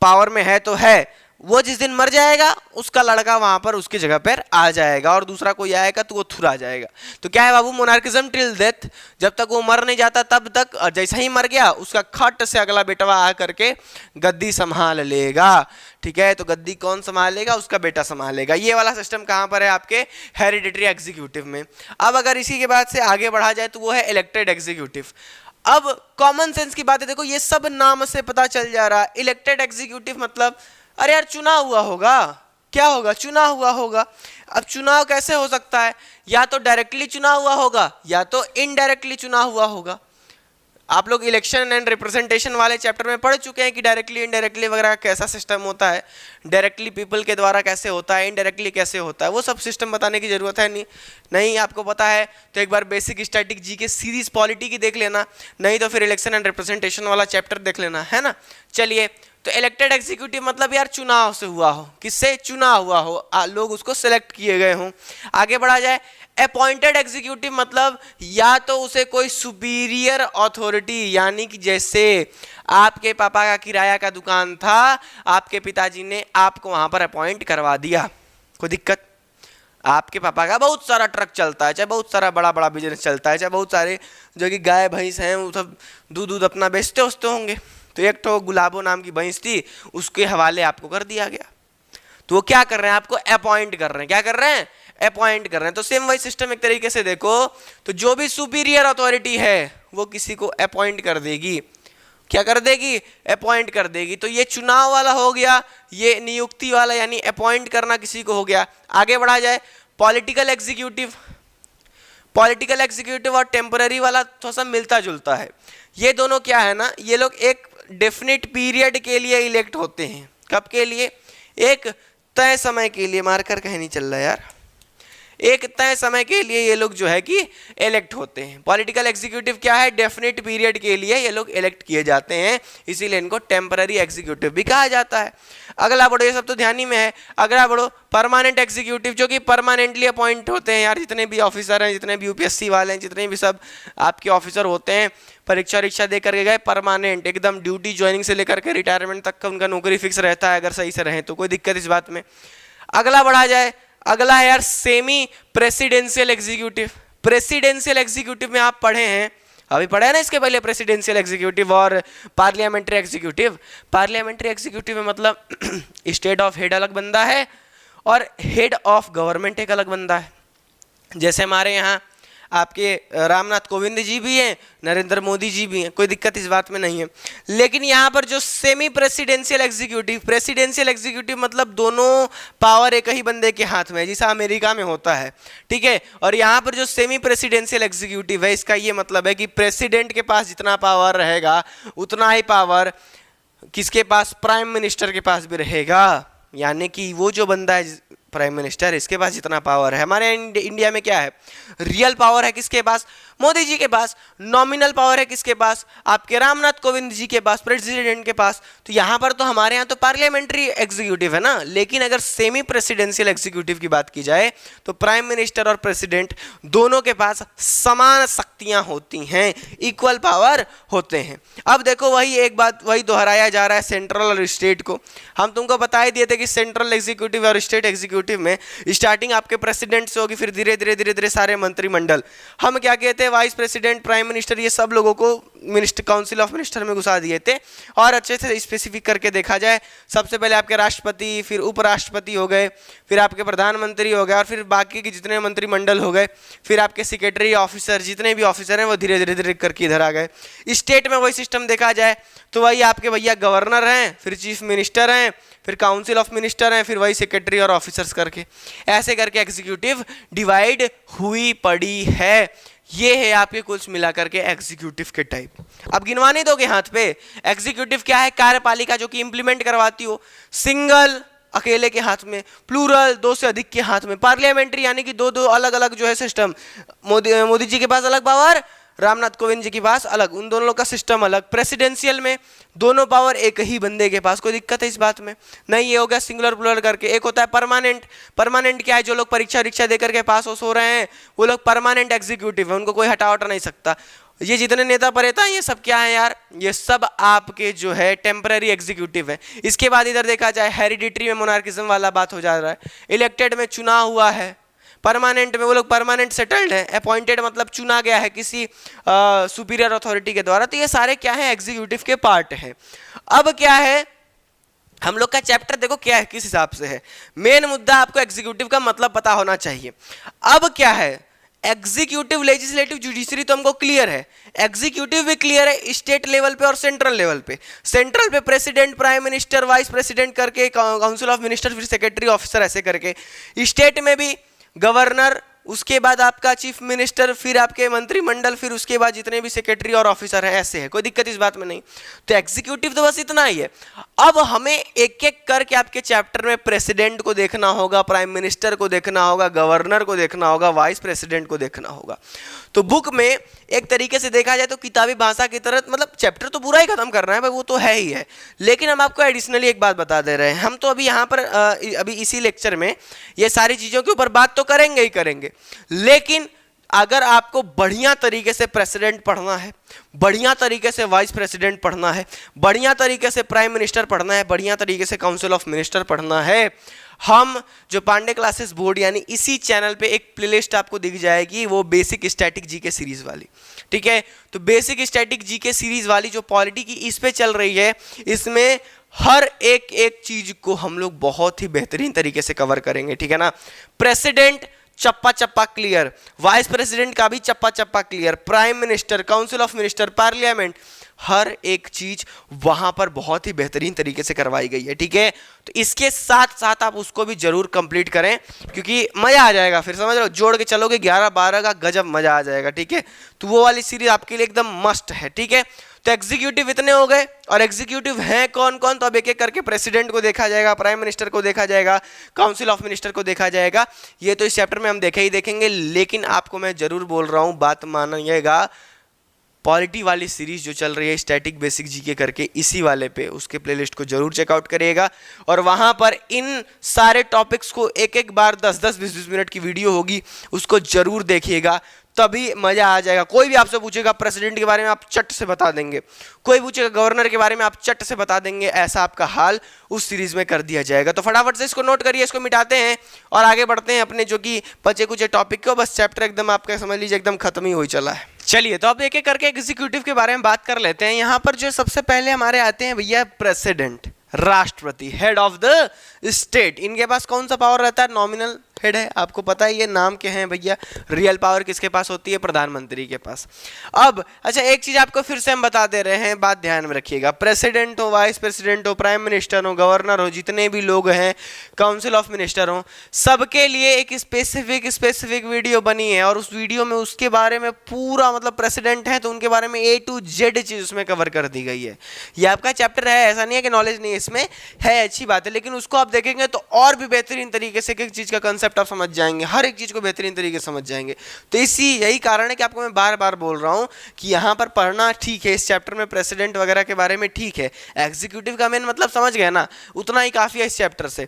Speaker 1: पावर में है तो है, वो जिस दिन मर जाएगा उसका लड़का वहां पर उसकी जगह पर आ जाएगा और दूसरा कोई आएगा तो वो थुरा जाएगा। तो क्या है बाबू, मोनार्किज्म टिल डेथ, जब तक वो मर नहीं जाता तब तक, और जैसा ही मर गया उसका खट से अगला बेटवा आ करके गद्दी संभाल लेगा, ठीक है। तो गद्दी कौन संभालेगा, उसका बेटा संभालेगा। ये वाला सिस्टम कहाँ पर है, आपके हेरिडिटरी एग्जीक्यूटिव में। अब अगर इसी के बाद से आगे बढ़ा जाए तो वो है इलेक्टेड एग्जीक्यूटिव। अब कॉमन सेंस की बात है, देखो ये सब नाम से पता चल जा रहा है। इलेक्टेड एग्जीक्यूटिव मतलब अरे यार चुना हुआ होगा, क्या होगा, चुना हुआ होगा। अब चुनाव कैसे हो सकता है, या तो डायरेक्टली चुना हुआ होगा या तो इनडायरेक्टली चुना हुआ होगा। आप लोग इलेक्शन एंड रिप्रेजेंटेशन वाले चैप्टर में पढ़ चुके हैं कि डायरेक्टली इनडायरेक्टली वगैरह कैसा सिस्टम होता है, डायरेक्टली पीपल के द्वारा कैसे होता है, इनडायरेक्टली कैसे होता है, वो सब सिस्टम बताने की जरूरत है नहीं आपको पता है तो एक बार बेसिक स्टैटिक जी के सीरीज पॉलिटी की देख लेना, नहीं तो फिर इलेक्शन एंड रिप्रेजेंटेशन वाला चैप्टर देख लेना, है ना। चलिए, तो इलेक्टेड एग्जीक्यूटिव मतलब यार चुनाव से हुआ हो, किससे चुना हुआ हो, लोग उसको सिलेक्ट किए गए हों। आगे बढ़ा जाए, अपॉइंटेड एग्जीक्यूटिव मतलब या तो उसे कोई सुपीरियर अथॉरिटी, यानी कि जैसे आपके पापा का किराया का दुकान था, आपके पिताजी ने आपको वहां पर अपॉइंट करवा दिया, कोई दिक्कत, आपके पापा का बहुत सारा ट्रक चलता है, चाहे बहुत सारा बड़ा बड़ा बिजनेस चलता है, चाहे बहुत सारे जो कि गाय भैंस हैं वो सब दूध अपना बेचते होंगे, तो एक तो गुलाबो नाम की भैंस थी, उसके हवाले आपको कर दिया गया। तो वो क्या कर रहे हैं, आपको अपॉइंट कर रहे हैं, क्या कर रहे हैं, अपॉइंट कर रहे हैं। तो सेम वही सिस्टम एक तरीके से देखो, तो जो भी सुपीरियर अथॉरिटी है वो किसी को अपॉइंट कर देगी, क्या कर देगी, अपॉइंट कर देगी। तो ये चुनाव वाला हो गया, ये नियुक्ति वाला यानी अपॉइंट करना किसी को हो गया। आगे बढ़ा जाए, पॉलिटिकल एग्जीक्यूटिव। पॉलिटिकल एग्जीक्यूटिव और टेम्पररी वाला थोड़ा सा मिलता जुलता है। ये दोनों क्या है ना, ये लोग एक डेफिनेट पीरियड के लिए इलेक्ट होते हैं। कब के लिए, एक तय समय के लिए, मार्कर कहीं नहीं चल रहा यार, एक तय समय के लिए ये लोग जो है कि इलेक्ट होते हैं। पॉलिटिकल एग्जीक्यूटिव क्या है, डेफिनेट पीरियड के लिए ये लोग इलेक्ट किए जाते हैं, इसीलिए इनको टेम्पररी एग्जीक्यूटिव भी कहा जाता है। अगला बढ़ो, ये सब तो ध्यान ही में है। अगला बढ़ो, परमानेंट एग्जीक्यूटिव, जो कि परमानेंटली अपॉइंट होते हैं यार, जितने भी ऑफिसर हैं, जितने भी यूपीएससी वाले हैं, जितने भी सब आपके ऑफिसर होते हैं, परीक्षा दे करके गए, परमानेंट एकदम ड्यूटी ज्वाइनिंग से लेकर के रिटायरमेंट तक का उनका नौकरी फिक्स रहता है, अगर सही से रहे तो कोई दिक्कत इस बात में। अगला बढ़ा जाए, अगला है यार semi presidential executive. Presidential executive में आप पढ़े हैं, अभी पढ़ा है ना इसके पहले, प्रेसिडेंशियल एग्जीक्यूटिव और पार्लियामेंट्री एग्जीक्यूटिव। पार्लियामेंट्री एग्जीक्यूटिव में मतलब स्टेट ऑफ हेड अलग बंदा है और हेड ऑफ गवर्नमेंट एक अलग बंदा है। जैसे हमारे यहाँ आपके रामनाथ कोविंद जी भी हैं, नरेंद्र मोदी जी भी हैं, कोई दिक्कत इस बात में नहीं है। लेकिन यहाँ पर जो semi presidential executive, presidential executive मतलब दोनों पावर एक ही बंदे के हाथ में है, जैसा अमेरिका में होता है, ठीक है। और यहाँ पर जो सेमी प्रेसिडेंशियल एग्जीक्यूटिव है, इसका ये मतलब है कि प्रेसिडेंट के पास जितना पावर रहेगा उतना ही पावर किसके पास, प्राइम मिनिस्टर के पास भी रहेगा। यानी कि वो जो बंदा है प्राइम मिनिस्टर, इसके पास जितना पावर है। हमारे इंडिया में क्या है, रियल पावर है किसके पास, मोदी जी के पास। नॉमिनल पावर है किसके पास, आपके रामनाथ कोविंद जी के पास, प्रेसिडेंट के पास। तो यहाँ पर तो हमारे यहाँ तो पार्लियामेंट्री एग्जीक्यूटिव है ना, लेकिन अगर सेमी प्रेसिडेंशियल एग्जीक्यूटिव की बात की जाए तो प्राइम मिनिस्टर और प्रेसिडेंट दोनों के पास समान शक्तियां होती हैं, इक्वल पावर होते हैं। अब देखो वही एक बात वही दोहराया जा रहा है सेंट्रल और स्टेट को। हम तुमको बता ही दिए थे कि सेंट्रल एग्जीक्यूटिव और स्टेट एग्जीक्यूटिव में स्टार्टिंग आपके प्रेसिडेंट से होगी, फिर धीरे धीरे सारे मंत्रिमंडल। हम क्या कहते हैं, वाइस प्रेसिडेंट, प्राइम मिनिस्टर, ये सब लोगों को मिनिस्टर काउंसिल ऑफ मिनिस्टर में घुसा दिए थे। और अच्छे से स्पेसिफिक करके देखा जाए, सबसे पहले आपके राष्ट्रपति, फिर उपराष्ट्रपति हो गए, फिर आपके प्रधानमंत्री हो गए, और फिर बाकी के जितने मंत्रिमंडल हो गए, फिर आपके सेक्रेटरी ऑफिसर, जितने भी ऑफिसर हैं वो धीरे धीरे करके इधर आ गए। स्टेट में वही सिस्टम देखा जाए तो वही आपके भैया गवर्नर हैं, फिर चीफ मिनिस्टर हैं, फिर काउंसिल ऑफ मिनिस्टर हैं, फिर वही सेक्रेटरी और ऑफिसर्स करके ऐसे करके एग्जीक्यूटिव डिवाइड हुई पड़ी है। ये है आपके कुल मिलाकर के एग्जीक्यूटिव के टाइप। अब गिनवाने दोगे हाथ पे, एग्जीक्यूटिव क्या है, कार्यपालिका जो कि इंप्लीमेंट करवाती हो, सिंगल अकेले के हाथ में, प्लूरल दो से अधिक के हाथ में, पार्लियामेंट्री यानी कि दो अलग अलग जो है सिस्टम, मोदी जी के पास अलग पावर, रामनाथ कोविंद जी के पास अलग, उन दोनों का सिस्टम अलग। प्रेसिडेंशियल में दोनों पावर एक ही बंदे के पास, कोई दिक्कत है इस बात में नहीं। ये हो गया सिंगुलर प्लूरल करके। एक होता है परमानेंट। परमानेंट क्या है, जो लोग परीक्षा दे करके पास हो रहे हैं वो लोग परमानेंट एग्जीक्यूटिव है, उनको कोई हटा नहीं सकता। ये जितने नेता परेता हैं ये सब क्या है यार, ये सब आपके जो है टेम्पररी एग्जीक्यूटिव है। इसके बाद इधर देखा जाए हेरिडिटरी में मोनार्किज्म वाला बात हो जा रहा है, इलेक्टेड में चुना हुआ है, परमानेंट में वो लोग परमानेंट सेटल्ड है, अपॉइंटेड मतलब चुना गया है किसी सुपीरियर अथॉरिटी के द्वारा। तो ये सारे क्या है, एग्जीक्यूटिव के पार्ट है। अब क्या है, हम लोग का चैप्टर देखो क्या है, किस हिसाब से है। मेन मुद्दा आपको एग्जीक्यूटिव का मतलब पता होना चाहिए। अब क्या है, एग्जीक्यूटिव, लेजिस्लेटिव, जुडिशरी तो हमको क्लियर है, एग्जीक्यूटिव भी क्लियर है स्टेट लेवल पे और सेंट्रल लेवल पे। सेंट्रल पे president, prime minister, vice president करके, काउंसिल ऑफ मिनिस्टर, फिर सेक्रेटरी ऑफिसर ऐसे करके। स्टेट में भी गवर्नर, उसके बाद आपका चीफ मिनिस्टर, फिर आपके मंत्रिमंडल, फिर उसके बाद जितने भी सेक्रेटरी और ऑफिसर हैं ऐसे है, कोई दिक्कत इस बात में नहीं। तो एग्जीक्यूटिव तो बस इतना ही है। अब हमें एक एक करके आपके चैप्टर में प्रेसिडेंट को देखना होगा, प्राइम मिनिस्टर को देखना होगा, गवर्नर को देखना होगा, वाइस प्रेसिडेंट को देखना होगा। तो बुक में एक तरीके से देखा जाए तो किताबी भाषा की तरह, मतलब चैप्टर तो पूरा ही खत्म करना है भाई, वो तो है ही है, लेकिन हम आपको एडिशनली एक बात बता दे रहे हैं। हम तो अभी यहाँ पर अभी इसी लेक्चर में ये सारी चीज़ों के ऊपर बात तो करेंगे ही करेंगे, लेकिन अगर आपको बढ़िया तरीके से प्रेसिडेंट पढ़ना है, बढ़िया तरीके से वाइस प्रेसिडेंट पढ़ना है, बढ़िया तरीके से प्राइम मिनिस्टर पढ़ना है, बढ़िया तरीके से काउंसिल ऑफ मिनिस्टर पढ़ना है, हम जो पांडे क्लासेस बोर्ड यानी इसी चैनल पे एक प्लेलिस्ट आपको दिख जाएगी, वो बेसिक स्टैटिक जीके सीरीज वाली, ठीक है। तो बेसिक स्टैटिक जीके सीरीज वाली जो पॉलिटी की इस पे चल रही है, इसमें हर एक एक चीज को हम लोग बहुत ही बेहतरीन तरीके से कवर करेंगे, ठीक है ना। प्रेसिडेंट चप्पा चप्पा क्लियर, वाइस प्रेसिडेंट का भी चप्पा चप्पा clear, prime minister, council of minister, parliament, हर एक चीज वहां पर बहुत ही बेहतरीन तरीके से करवाई गई है, ठीक है। तो इसके साथ साथ आप उसको भी जरूर कंप्लीट करें, क्योंकि मजा आ जाएगा, फिर समझ लो जोड़ के चलोगे 11-12 का गजब मजा आ जाएगा, ठीक है। तो वो वाली सीरीज आपके लिए एकदम मस्ट है, ठीक है। तो एग्जीक्यूटिव इतने हो गए, और एग्जीक्यूटिव हैं कौन कौन, तो अब एक एक करके प्रेसिडेंट को देखा जाएगा, प्राइम मिनिस्टर को देखा जाएगा, काउंसिल ऑफ मिनिस्टर को देखा जाएगा। ये तो इस चैप्टर में हम देखे ही देखेंगे, लेकिन आपको मैं जरूर बोल रहा हूं, बात मानिएगा, पॉलिटी वाली सीरीज जो चल रही है स्टैटिक बेसिक जीके करके, इसी वाले पे उसके प्लेलिस्ट को जरूर चेकआउट करिएगा, और वहां पर इन सारे टॉपिक्स को एक एक बार 10-10, 20-20 मिनट की वीडियो होगी, उसको जरूर देखिएगा, तभी मजा आ जाएगा। कोई भी आपसे पूछेगा प्रेसिडेंट के बारे में, आप चट से बता देंगे, कोई पूछेगा गवर्नर के बारे में, आप चट से बता देंगे, ऐसा आपका हाल उस सीरीज में कर दिया जाएगा। तो फटाफट से इसको नोट करिए, इसको मिटाते हैं और आगे बढ़ते हैं अपने जो कि बचे कुछ टॉपिक को। बस चैप्टर एकदम आपका समझ लीजिए एकदम खत्म ही हो चला है। चलिए तो अब एक एक करके एग्जीक्यूटिव के बारे में बात कर लेते हैं। यहाँ पर जो सबसे पहले हमारे आते हैं भैया प्रेसिडेंट, राष्ट्रपति, हेड ऑफ द स्टेट। इनके पास कौन सा पावर रहता है, नॉमिनल हेड है, आपको पता है ये नाम क्या है भैया। रियल पावर किसके पास होती है? प्रधानमंत्री के पास। अब अच्छा एक चीज आपको फिर से हम बता दे रहे हैं, बात ध्यान में रखिएगा। प्रेसिडेंट हो, वाइस प्रेसिडेंट हो, प्राइम मिनिस्टर हो, गवर्नर हो, जितने भी लोग हैं, काउंसिल ऑफ मिनिस्टर हो, सबके लिए एक स्पेसिफिक वीडियो बनी है और उस वीडियो में उसके बारे में पूरा मतलब प्रेसिडेंट है तो उनके बारे में A to Z चीज उसमें कवर कर दी गई है। ये आपका चैप्टर है, ऐसा नहीं है कि नॉलेज नहीं है इसमें, है अच्छी बात है, लेकिन उसको आप देखेंगे तो और भी बेहतरीन तरीके से एक चीज का कंसेप्ट आप समझ जाएंगे, हर एक चीज को बेहतरीन तरीके से समझ जाएंगे। तो यही कारण है कि आपको मैं बार बार बोल रहा हूं कि यहां पर पढ़ना ठीक है, इस चैप्टर में प्रेसिडेंट वगैरह के बारे में ठीक है, एग्जीक्यूटिव का मेन मतलब समझ गए ना, उतना ही काफी है इस चैप्टर से।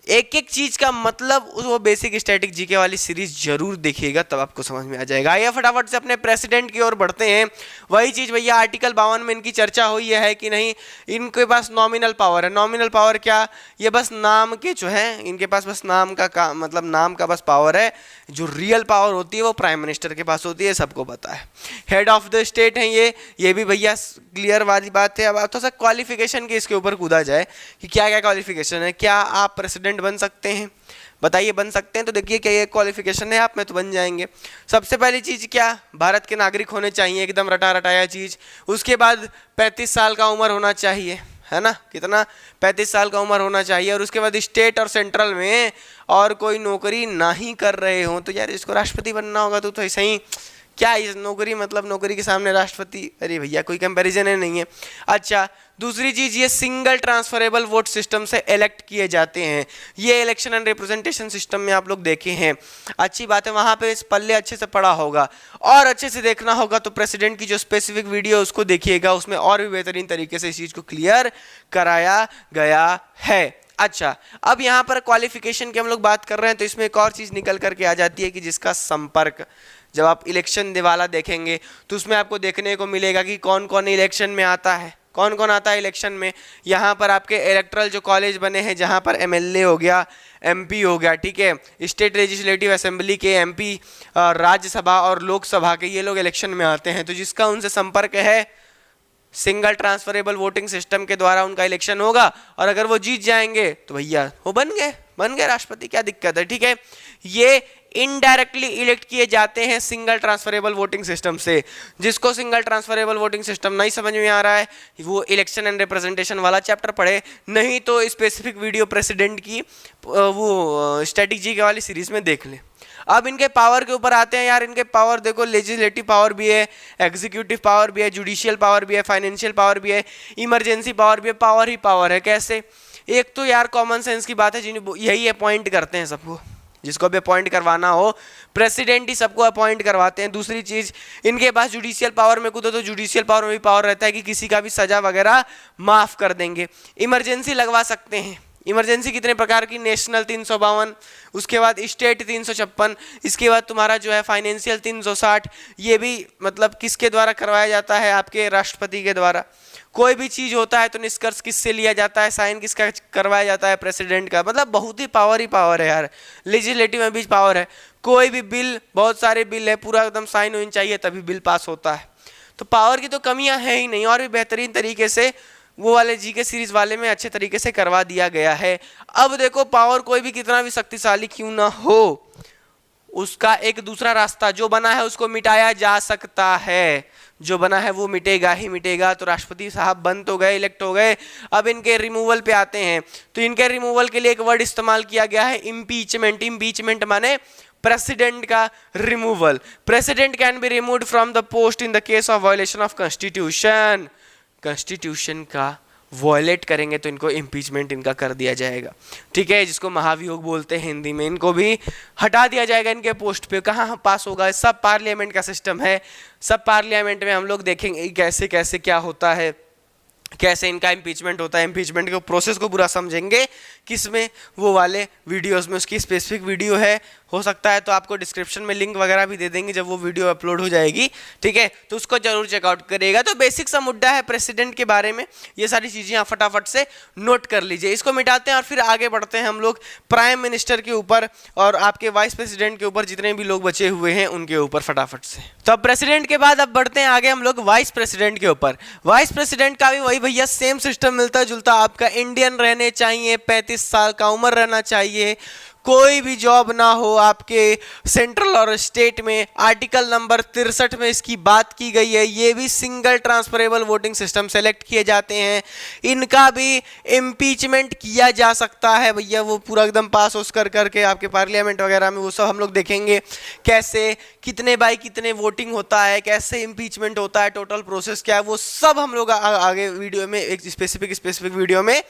Speaker 1: एक एक चीज का मतलब वो बेसिक स्टैटिक जीके वाली सीरीज जरूर देखिएगा, तब आपको समझ में आ जाएगा। आइए फटाफट से अपने प्रेसिडेंट की ओर बढ़ते हैं। वही चीज भैया आर्टिकल 52 में इनकी चर्चा हुई है कि नहीं, इनके पास नॉमिनल पावर है। नॉमिनल पावर क्या? ये बस नाम के जो है, इनके पास बस नाम का मतलब नाम का बस पावर है। जो रियल पावर होती है वो प्राइम मिनिस्टर के पास होती है, सबको पता है। हेड ऑफ द स्टेट है ये भी भैया क्लियर वाली बात है। अब थोड़ा सा क्वालिफिकेशन के इसके ऊपर कूदा जाए कि क्या क्या क्वालिफिकेशन है, क्या आप प्रेसिडेंट बन सकते हैं? बताइए बन सकते हैं तो देखिए क्या ये क्वालिफिकेशन है आप में, तो बन जाएंगे। सबसे पहली चीज क्या? भारत के नागरिक होने चाहिए, एकदम रटा रटाया चीज। उसके बाद 35 साल का उम्र होना चाहिए, है ना, कितना? 35 साल का उम्र होना चाहिए। और उसके बाद स्टेट और सेंट्रल में और कोई नौकरी ना ही कर रहे हो, तो यार इसको राष्ट्रपति बनना होगा तो ऐसा ही क्या इस नौकरी, मतलब नौकरी के सामने राष्ट्रपति, अरे भैया कोई कंपैरिजन है नहीं है। अच्छा दूसरी चीज, ये सिंगल ट्रांसफरेबल वोट सिस्टम से इलेक्ट किए जाते हैं। ये इलेक्शन एंड रिप्रेजेंटेशन सिस्टम में आप लोग देखे हैं, अच्छी बात है, वहां पे इस पल्ले अच्छे से पढ़ा होगा और अच्छे से देखना होगा तो प्रेसिडेंट की जो स्पेसिफिक वीडियो उसको देखिएगा, उसमें और भी बेहतरीन तरीके से इस चीज को क्लियर कराया गया है। अच्छा अब यहाँ पर क्वालिफिकेशन की हम लोग बात कर रहे हैं तो इसमें एक और चीज निकल करके आ जाती है कि जिसका संपर्क, जब आप इलेक्शन दिवाला देखेंगे तो उसमें आपको देखने को मिलेगा कि कौन कौन इलेक्शन में आता है, कौन कौन आता है इलेक्शन में। यहाँ पर आपके इलेक्ट्रल जो कॉलेज बने हैं, जहाँ पर MLA हो गया, MP हो गया, ठीक है, स्टेट लेजिस्लेटिव असेंबली के MP, राज्यसभा और लोकसभा के, ये लोग इलेक्शन में आते हैं। तो जिसका उनसे संपर्क है, सिंगल ट्रांसफरेबल वोटिंग सिस्टम के द्वारा उनका इलेक्शन होगा और अगर वो जीत जाएंगे तो भैया वो बन गए राष्ट्रपति, क्या दिक्कत है, ठीक है। ये इनडायरेक्टली इलेक्ट किए जाते हैं सिंगल ट्रांसफरेबल वोटिंग सिस्टम से। जिसको सिंगल ट्रांसफरेबल वोटिंग सिस्टम नहीं समझ में आ रहा है वो इलेक्शन एंड रिप्रेजेंटेशन वाला चैप्टर पढ़े, नहीं तो स्पेसिफिक वीडियो प्रेसिडेंट की वो स्ट्रेटेजी वाली सीरीज में देख ले। अब इनके पावर के ऊपर आते हैं यार। इनके पावर देखो, लेजिस्लेटिव पावर भी है, एग्जीक्यूटिव पावर भी है, जुडिशियल पावर भी है, फाइनेंशियल पावर भी है, इमरजेंसी पावर भी है, पावर ही पावर है। कैसे? एक तो यार कॉमन सेंस की बात है, जिन्हें यही अपॉइंट करते हैं सबको, जिसको भी अपॉइंट करवाना हो प्रेसिडेंट ही सबको अपॉइंट करवाते हैं। दूसरी चीज, इनके पास जुडिशियल पावर में कूदो तो जुडिशियल पावर में भी पावर रहता है कि किसी का भी सजा वगैरह माफ कर देंगे। इमरजेंसी लगवा सकते हैं। इमरजेंसी कितने प्रकार की? नेशनल 352, उसके बाद स्टेट 356, इसके बाद तुम्हारा जो है फाइनेंशियल 360। ये भी मतलब किसके द्वारा करवाया जाता है? आपके राष्ट्रपति के द्वारा। कोई भी चीज होता है तो निष्कर्ष किससे लिया जाता है? साइन किसका करवाया जाता है? प्रेसिडेंट का। मतलब बहुत ही पावर है यार। लेजिस्लेटिव में भी पावर है। कोई भी बिल, बहुत सारे बिल है, पूरा एकदम साइन होनी चाहिए तभी बिल पास होता है। तो पावर की तो कमियां है ही नहीं, और भी बेहतरीन तरीके से वो वाले जीके सीरीज वाले में अच्छे तरीके से करवा दिया गया है। अब देखो, पावर कोई भी कितना भी शक्तिशाली क्यों ना हो, उसका एक दूसरा रास्ता जो बना है उसको मिटाया जा सकता है। जो बना है वो मिटेगा ही मिटेगा। तो राष्ट्रपति साहब बन तो गए, इलेक्ट हो गए, अब इनके रिमूवल पे आते हैं। तो इनके रिमूवल के लिए एक वर्ड इस्तेमाल किया गया है, इम्पीचमेंट। इम्पीचमेंट माने प्रेसिडेंट का removal. President can be removed from the post in the case of violation of constitution. Constitution का वॉयलेट करेंगे तो इनको इम्पीचमेंट इनका कर दिया जाएगा, ठीक है, जिसको महाभियोग बोलते हैं हिंदी में। इनको भी हटा दिया जाएगा इनके पोस्ट पे। कहाँ पास होगा? सब पार्लियामेंट का सिस्टम है। सब पार्लियामेंट में हम लोग देखेंगे कैसे कैसे क्या होता है, कैसे इनका इम्पीचमेंट होता है। इम्पीचमेंट के प्रोसेस को पूरा समझेंगे किसमें? वो वाले वीडियोस में। उसकी स्पेसिफिक वीडियो है, हो सकता है तो आपको डिस्क्रिप्शन में लिंक वगैरह भी दे देंगे जब वो वीडियो अपलोड हो जाएगी, ठीक है, तो उसको जरूर चेकआउट करिएगा। तो बेसिक सा मुद्दा है प्रेसिडेंट के बारे में, ये सारी चीजें आप फटाफट से नोट कर लीजिए। इसको मिटाते हैं और फिर आगे बढ़ते हैं हम लोग प्राइम मिनिस्टर के ऊपर और आपके वाइस प्रेसिडेंट के ऊपर, जितने भी लोग बचे हुए हैं उनके ऊपर फटाफट से। तो अब प्रेसिडेंट के बाद अब बढ़ते हैं आगे हम लोग वाइस प्रेसिडेंट के ऊपर। वाइस प्रेसिडेंट का भी वही भैया सेम सिस्टम मिलता जुलता। आपका इंडियन रहने चाहिए, 35 साल का उम्र रहना चाहिए, कोई भी जॉब ना हो आपके सेंट्रल और स्टेट में। आर्टिकल नंबर 63 में इसकी बात की गई है। ये भी single transferable voting system select किए जाते हैं। इनका भी इम्पीचमेंट किया जा सकता है भैया, वो पूरा एकदम पास उस कर करके आपके पार्लियामेंट वगैरह में, वो सब हम लोग देखेंगे कैसे कितने बाई कितने वोटिंग होता है, कैसे इम्पीचमेंट होता है, टोटल प्रोसेस क्या है, वो सब हम लोग आगे वीडियो में एक स्पेसिफिक वीडियो में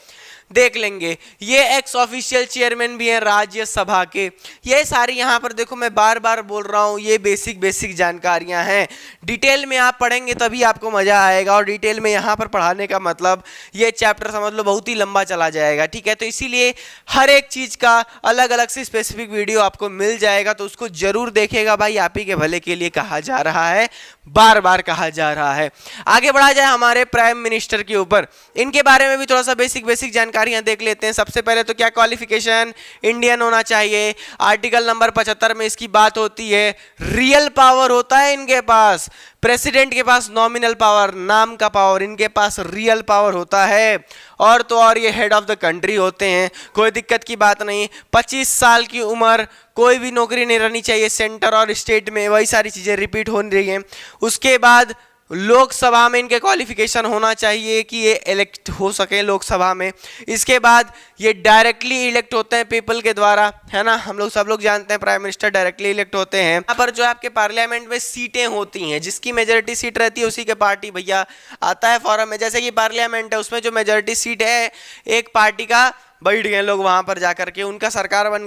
Speaker 1: देख लेंगे। ये एक्स ऑफिशियल चेयरमैन भी हैं राज्यसभा के। ये सारी यहाँ पर देखो मैं बार बार बोल रहा हूँ, ये बेसिक जानकारियाँ हैं। डिटेल में आप पढ़ेंगे तभी आपको मजा आएगा, और डिटेल में यहाँ पर पढ़ाने का मतलब ये चैप्टर समझ लो बहुत ही लंबा चला जाएगा, ठीक है। तो इसीलिए हर एक चीज का अलग अलग से स्पेसिफिक वीडियो आपको मिल जाएगा, तो उसको जरूर देखेगा भाई, आप ही के भले के लिए कहा जा रहा है, बार बार कहा जा रहा है। आगे बढ़ा जाए हमारे प्राइम मिनिस्टर के ऊपर, इनके बारे में भी थोड़ा सा बेसिक जानकारियां देख लेते हैं। सबसे पहले तो क्या क्वालिफिकेशन, इंडियन होना चाहिए। आर्टिकल नंबर 75 में इसकी बात होती है। रियल पावर होता है इनके पास, प्रेसिडेंट के पास नॉमिनल पावर, नाम का पावर, इनके पास रियल पावर होता है। और तो और ये हेड ऑफ द कंट्री होते हैं, कोई दिक्कत की बात नहीं। 25 साल की उम्र, कोई भी नौकरी नहीं रहनी चाहिए सेंटर और स्टेट में, वही सारी चीजें रिपीट हो रही हैं। उसके बाद लोकसभा में इनके क्वालिफिकेशन होना चाहिए कि ये इलेक्ट हो सके लोकसभा में। इसके बाद ये डायरेक्टली इलेक्ट होते हैं पीपल के द्वारा, है ना, हम लोग सब लोग जानते हैं प्राइम मिनिस्टर डायरेक्टली इलेक्ट होते हैं। यहाँ पर जो आपके पार्लियामेंट में सीटें होती हैं, जिसकी मेजोरिटी सीट रहती है उसी के पार्टी भैया आता है फॉरम में। जैसे कि पार्लियामेंट है, उसमें जो मेजोरिटी सीट है एक पार्टी का, बैठ गए लोग वहां पर जाकर के, उनका सरकार बन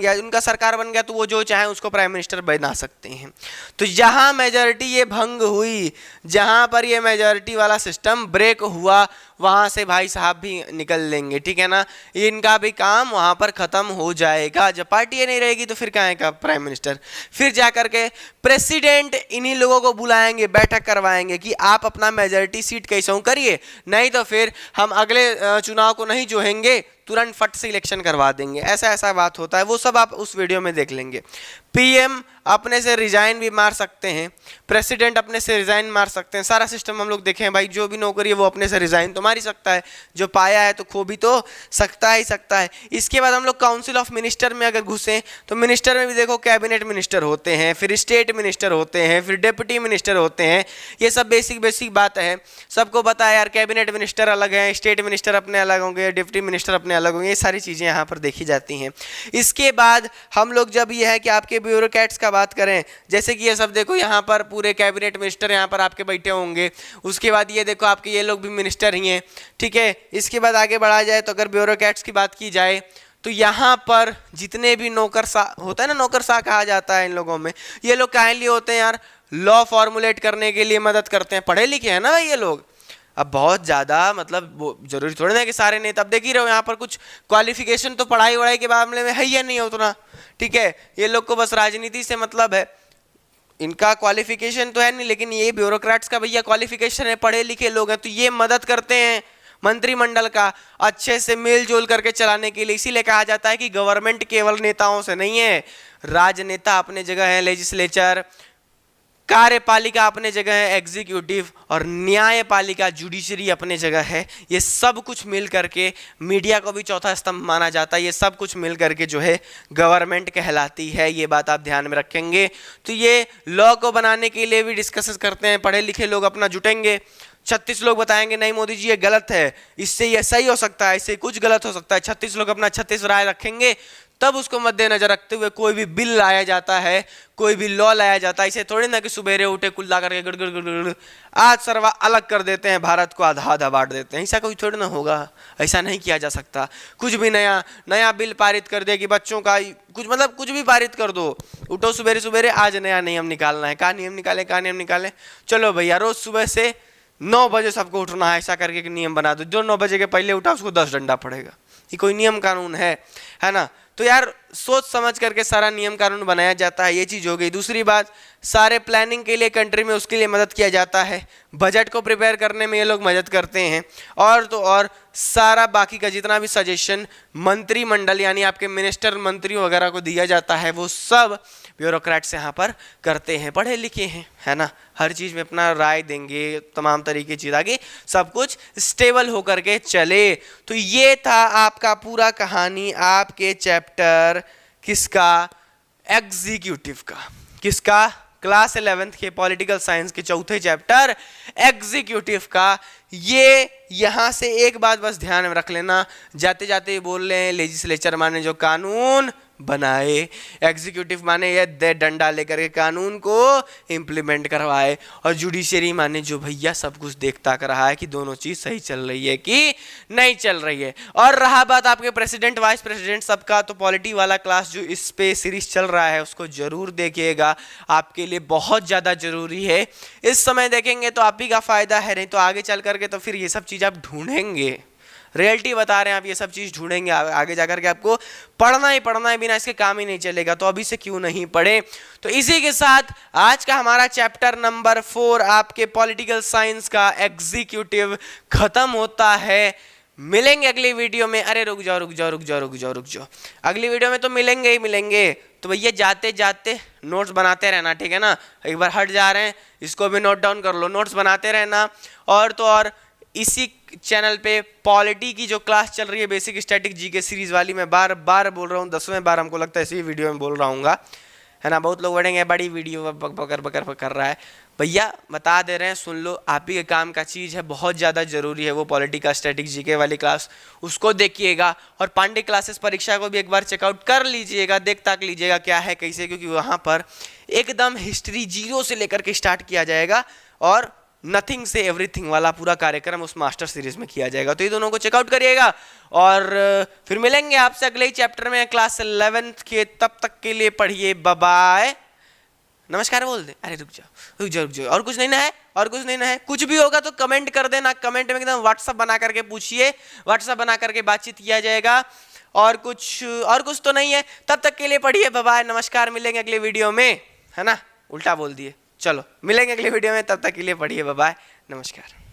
Speaker 1: गया, तो वो जो चाहे उसको प्राइम मिनिस्टर बना सकते हैं। तो जहां मेजॉरिटी ये भंग हुई, जहां पर ये मेजॉरिटी वाला सिस्टम ब्रेक हुआ, वहां से भाई साहब भी निकल लेंगे, ठीक है ना, इनका भी काम वहां पर खत्म हो जाएगा। जब पार्टी नहीं रहेगी तो फिर कहाँ का प्राइम मिनिस्टर। फिर जाकर के प्रेसिडेंट इन्हीं लोगों को बुलाएंगे, बैठक करवाएंगे कि आप अपना मेजॉरिटी सीट कैसे करिए, नहीं तो फिर हम अगले चुनाव को नहीं जोहेंगे, तुरंत फट से इलेक्शन करवा देंगे। ऐसा बात होता है, वो सब आप उस वीडियो में देख लेंगे। पीएम अपने से रिजाइन भी मार सकते हैं, प्रेसिडेंट अपने से रिजाइन मार सकते हैं, सारा सिस्टम हम लोग देखें भाई। जो भी नौकरी है वो अपने से रिजाइन तो मार ही सकता है, जो पाया है तो खो भी तो सकता है। इसके बाद हम लोग काउंसिल ऑफ मिनिस्टर में अगर घुसें तो मिनिस्टर में भी देखो कैबिनेट मिनिस्टर होते हैं, फिर स्टेट मिनिस्टर होते हैं, फिर डिप्टी मिनिस्टर होते हैं। ये सब बेसिक बात है, सबको पता है यार। कैबिनेट मिनिस्टर अलग है, स्टेट मिनिस्टर अपने अलग होंगे, डिप्टी मिनिस्टर अपने अलग होंगे, ये सारी चीज़ें यहाँ पर देखी जाती हैं। इसके बाद हम लोग जब ये है कि आपके ब्यूरोक्रेट्स का बात करें, जैसे कि ये सब देखो यहाँ पर पूरे कैबिनेट मिनिस्टर यहाँ पर आपके बैठे होंगे। उसके बाद ये देखो आपके ये लोग भी मिनिस्टर ही हैं, ठीक है। इसके बाद आगे बढ़ा जाए तो अगर ब्यूरोक्रेट्स की बात की जाए तो यहाँ पर जितने भी नौकरशाह होता है ना, नौकरशाह कहा जाता है इन लोगों में, ये लोग काहे लिए होते हैं यार, लॉ फॉर्मुलेट करने के लिए मदद करते हैं। पढ़े लिखे हैं ना भाई ये लोग। अब बहुत ज़्यादा मतलब वो जरूरी थोड़ी ना कि सारे नेता, अब देख ही रहे हो यहाँ पर कुछ क्वालिफिकेशन तो पढ़ाई वढ़ाई के मामले में है ही नहीं उतना, ठीक है। ये लोग को बस राजनीति से मतलब है, इनका क्वालिफिकेशन तो है नहीं, लेकिन ये ब्यूरोक्रेट्स का भैया क्वालिफिकेशन है, पढ़े लिखे लोग हैं, तो ये मदद करते हैं मंत्रिमंडल का अच्छे से मिलजुल करके चलाने के लिए। इसीलिए कहा जाता है कि गवर्नमेंट केवल नेताओं से नहीं है, राजनेता अपने जगह है, लेजिस्लेचर कार्यपालिका अपने जगह है, एग्जीक्यूटिव और न्यायपालिका जुडिशरी अपने जगह है। ये सब कुछ मिल करके, मीडिया को भी चौथा स्तंभ माना जाता है, ये सब कुछ मिल करके जो है गवर्नमेंट कहलाती है। ये बात आप ध्यान में रखेंगे। तो ये लॉ को बनाने के लिए भी डिस्कस करते हैं, पढ़े लिखे लोग अपना जुटेंगे। 36 लोग बताएंगे नहीं मोदी जी ये गलत है, इससे ये सही हो सकता है, इससे कुछ गलत हो सकता है। 36 लोग अपना 36 राय रखेंगे, तब उसको मद्देनजर रखते हुए कोई भी बिल लाया जाता है, कोई भी लॉ लाया जाता है। इसे थोड़ी ना कि सुबेरे उठे कुल्ला करके गड़ आज सरवा अलग कर देते हैं, भारत को आधा आधा बांट देते हैं, ऐसा कोई थोड़ी ना होगा, ऐसा नहीं किया जा सकता। कुछ भी नया बिल पारित कर दे कि बच्चों का कुछ मतलब कुछ भी पारित कर दो, उठो सुबेरे सुबेरे आज नया नियम निकालना है, का नियम निकाले, चलो भैया रोज सुबह से 9 बजे सबको उठना है, ऐसा करके एक नियम बना दो। जो 9 बजे के पहले उठा उसको 10 डंडा पड़ेगा। ये कोई नियम कानून है ना। तो यार सोच समझ करके सारा नियम कानून बनाया जाता है, ये चीज़ हो गई। दूसरी बात, सारे प्लानिंग के लिए कंट्री में उसके लिए मदद किया जाता है, बजट को प्रिपेयर करने में ये लोग मदद करते हैं। और तो और सारा बाकी का जितना भी सजेशन मंत्रिमंडल यानी आपके मिनिस्टर मंत्री वगैरह को दिया जाता है, वो सब ब्यूरोक्रेट्स यहाँ पर करते हैं, पढ़े लिखे हैं, है ना। हर चीज़ में अपना राय देंगे, तमाम तरीके चीज़ आगे सब कुछ स्टेबल होकर के चले। तो ये था आपका पूरा कहानी आपके चैप्टर किसका? एग्जीक्यूटिव का। किसका? क्लास 11th के पॉलिटिकल साइंस के चौथे चैप्टर एग्जीक्यूटिव का। ये यहां से एक बात बस ध्यान में रख लेना, जाते जाते बोल रहे हैं लेजिस्लेचर माने जो कानून बनाए, एग्जीक्यूटिव माने ये डंडा लेकर के कानून को इंप्लीमेंट करवाए, और जुडिशरी माने जो भैया सब कुछ देखता कर रहा है कि दोनों चीज सही चल रही है कि नहीं चल रही है। और रहा बात आपके प्रेसिडेंट वाइस प्रेसिडेंट सबका, तो पॉलिटी वाला क्लास जो इस पे सीरीज चल रहा है उसको जरूर देखिएगा, आपके लिए बहुत ज्यादा जरूरी है। इस समय देखेंगे तो आप ही का फायदा है, नहीं तो आगे चल करके तो फिर ये सब चीज आप ढूंढेंगे। रियलिटी बता रहे हैं, आप ये सब चीज ढूंढेंगे आगे जाकर के, आपको पढ़ना ही पढ़ना है, बिना इसके काम ही नहीं चलेगा, तो अभी से क्यों नहीं पढ़े। तो इसी के साथ आज का हमारा चैप्टर नंबर 4 आपके पॉलिटिकल साइंस का एग्जीक्यूटिव खत्म होता है। मिलेंगे अगली वीडियो में। अरे रुक जाओ रुक जाओ रुक जाओ रुक जाओ रुक जाओ, अगली वीडियो में तो मिलेंगे ही मिलेंगे। तो भैया जाते जाते नोट्स बनाते रहना, ठीक है ना। एक बार हट जा रहे हैं, इसको भी नोट डाउन कर लो, नोट्स बनाते रहना। और तो और इसी चैनल पे पॉलिटी की जो क्लास चल रही है बेसिक स्टैटिक जीके सीरीज वाली, मैं बार बार बोल रहा हूँ, 10वें बार हमको लगता है इसी वीडियो में बोल रहा हूँ, है ना। बहुत लोग बढ़ेंगे बड़ी वीडियो बकर कर रहा है, भैया बता दे रहे हैं, सुन लो, आप ही के काम का चीज़ है, बहुत ज़्यादा जरूरी है वो पॉलिटिकल स्टैटिक जीके वाली क्लास, उसको देखिएगा। और पांडे क्लासेस परीक्षा को भी एक बार चेकआउट कर लीजिएगा, देख ताक लीजिएगा क्या है कैसे, क्योंकि वहाँ पर एकदम हिस्ट्री जीरो से लेकर के स्टार्ट किया जाएगा और नथिंग से एवरीथिंग वाला पूरा कार्यक्रम उस मास्टर सीरीज में किया जाएगा। तो ये दोनों को चेकआउट करिएगा और फिर मिलेंगे आपसे अगले ही चैप्टर में क्लास 11th के। तब तक के लिए पढ़िए, बाय बाय, नमस्कार बोल दे। अरे रुक जाओ रुक जाओ रुक जाओ, और कुछ नहीं ना है, और कुछ नहीं ना है। कुछ भी होगा तो कमेंट कर देना, कमेंट में एकदम व्हाट्सअप बना करके पूछिए, व्हाट्सअप बना करके बातचीत किया जाएगा। और कुछ तो नहीं है। तब तक के लिए पढ़िए, बाय बाय, नमस्कार, मिलेंगे अगले वीडियो में, है ना। उल्टा बोल दिए, चलो मिलेंगे अगले वीडियो में, तब तक के लिए पढ़िए, बाय बाय, नमस्कार।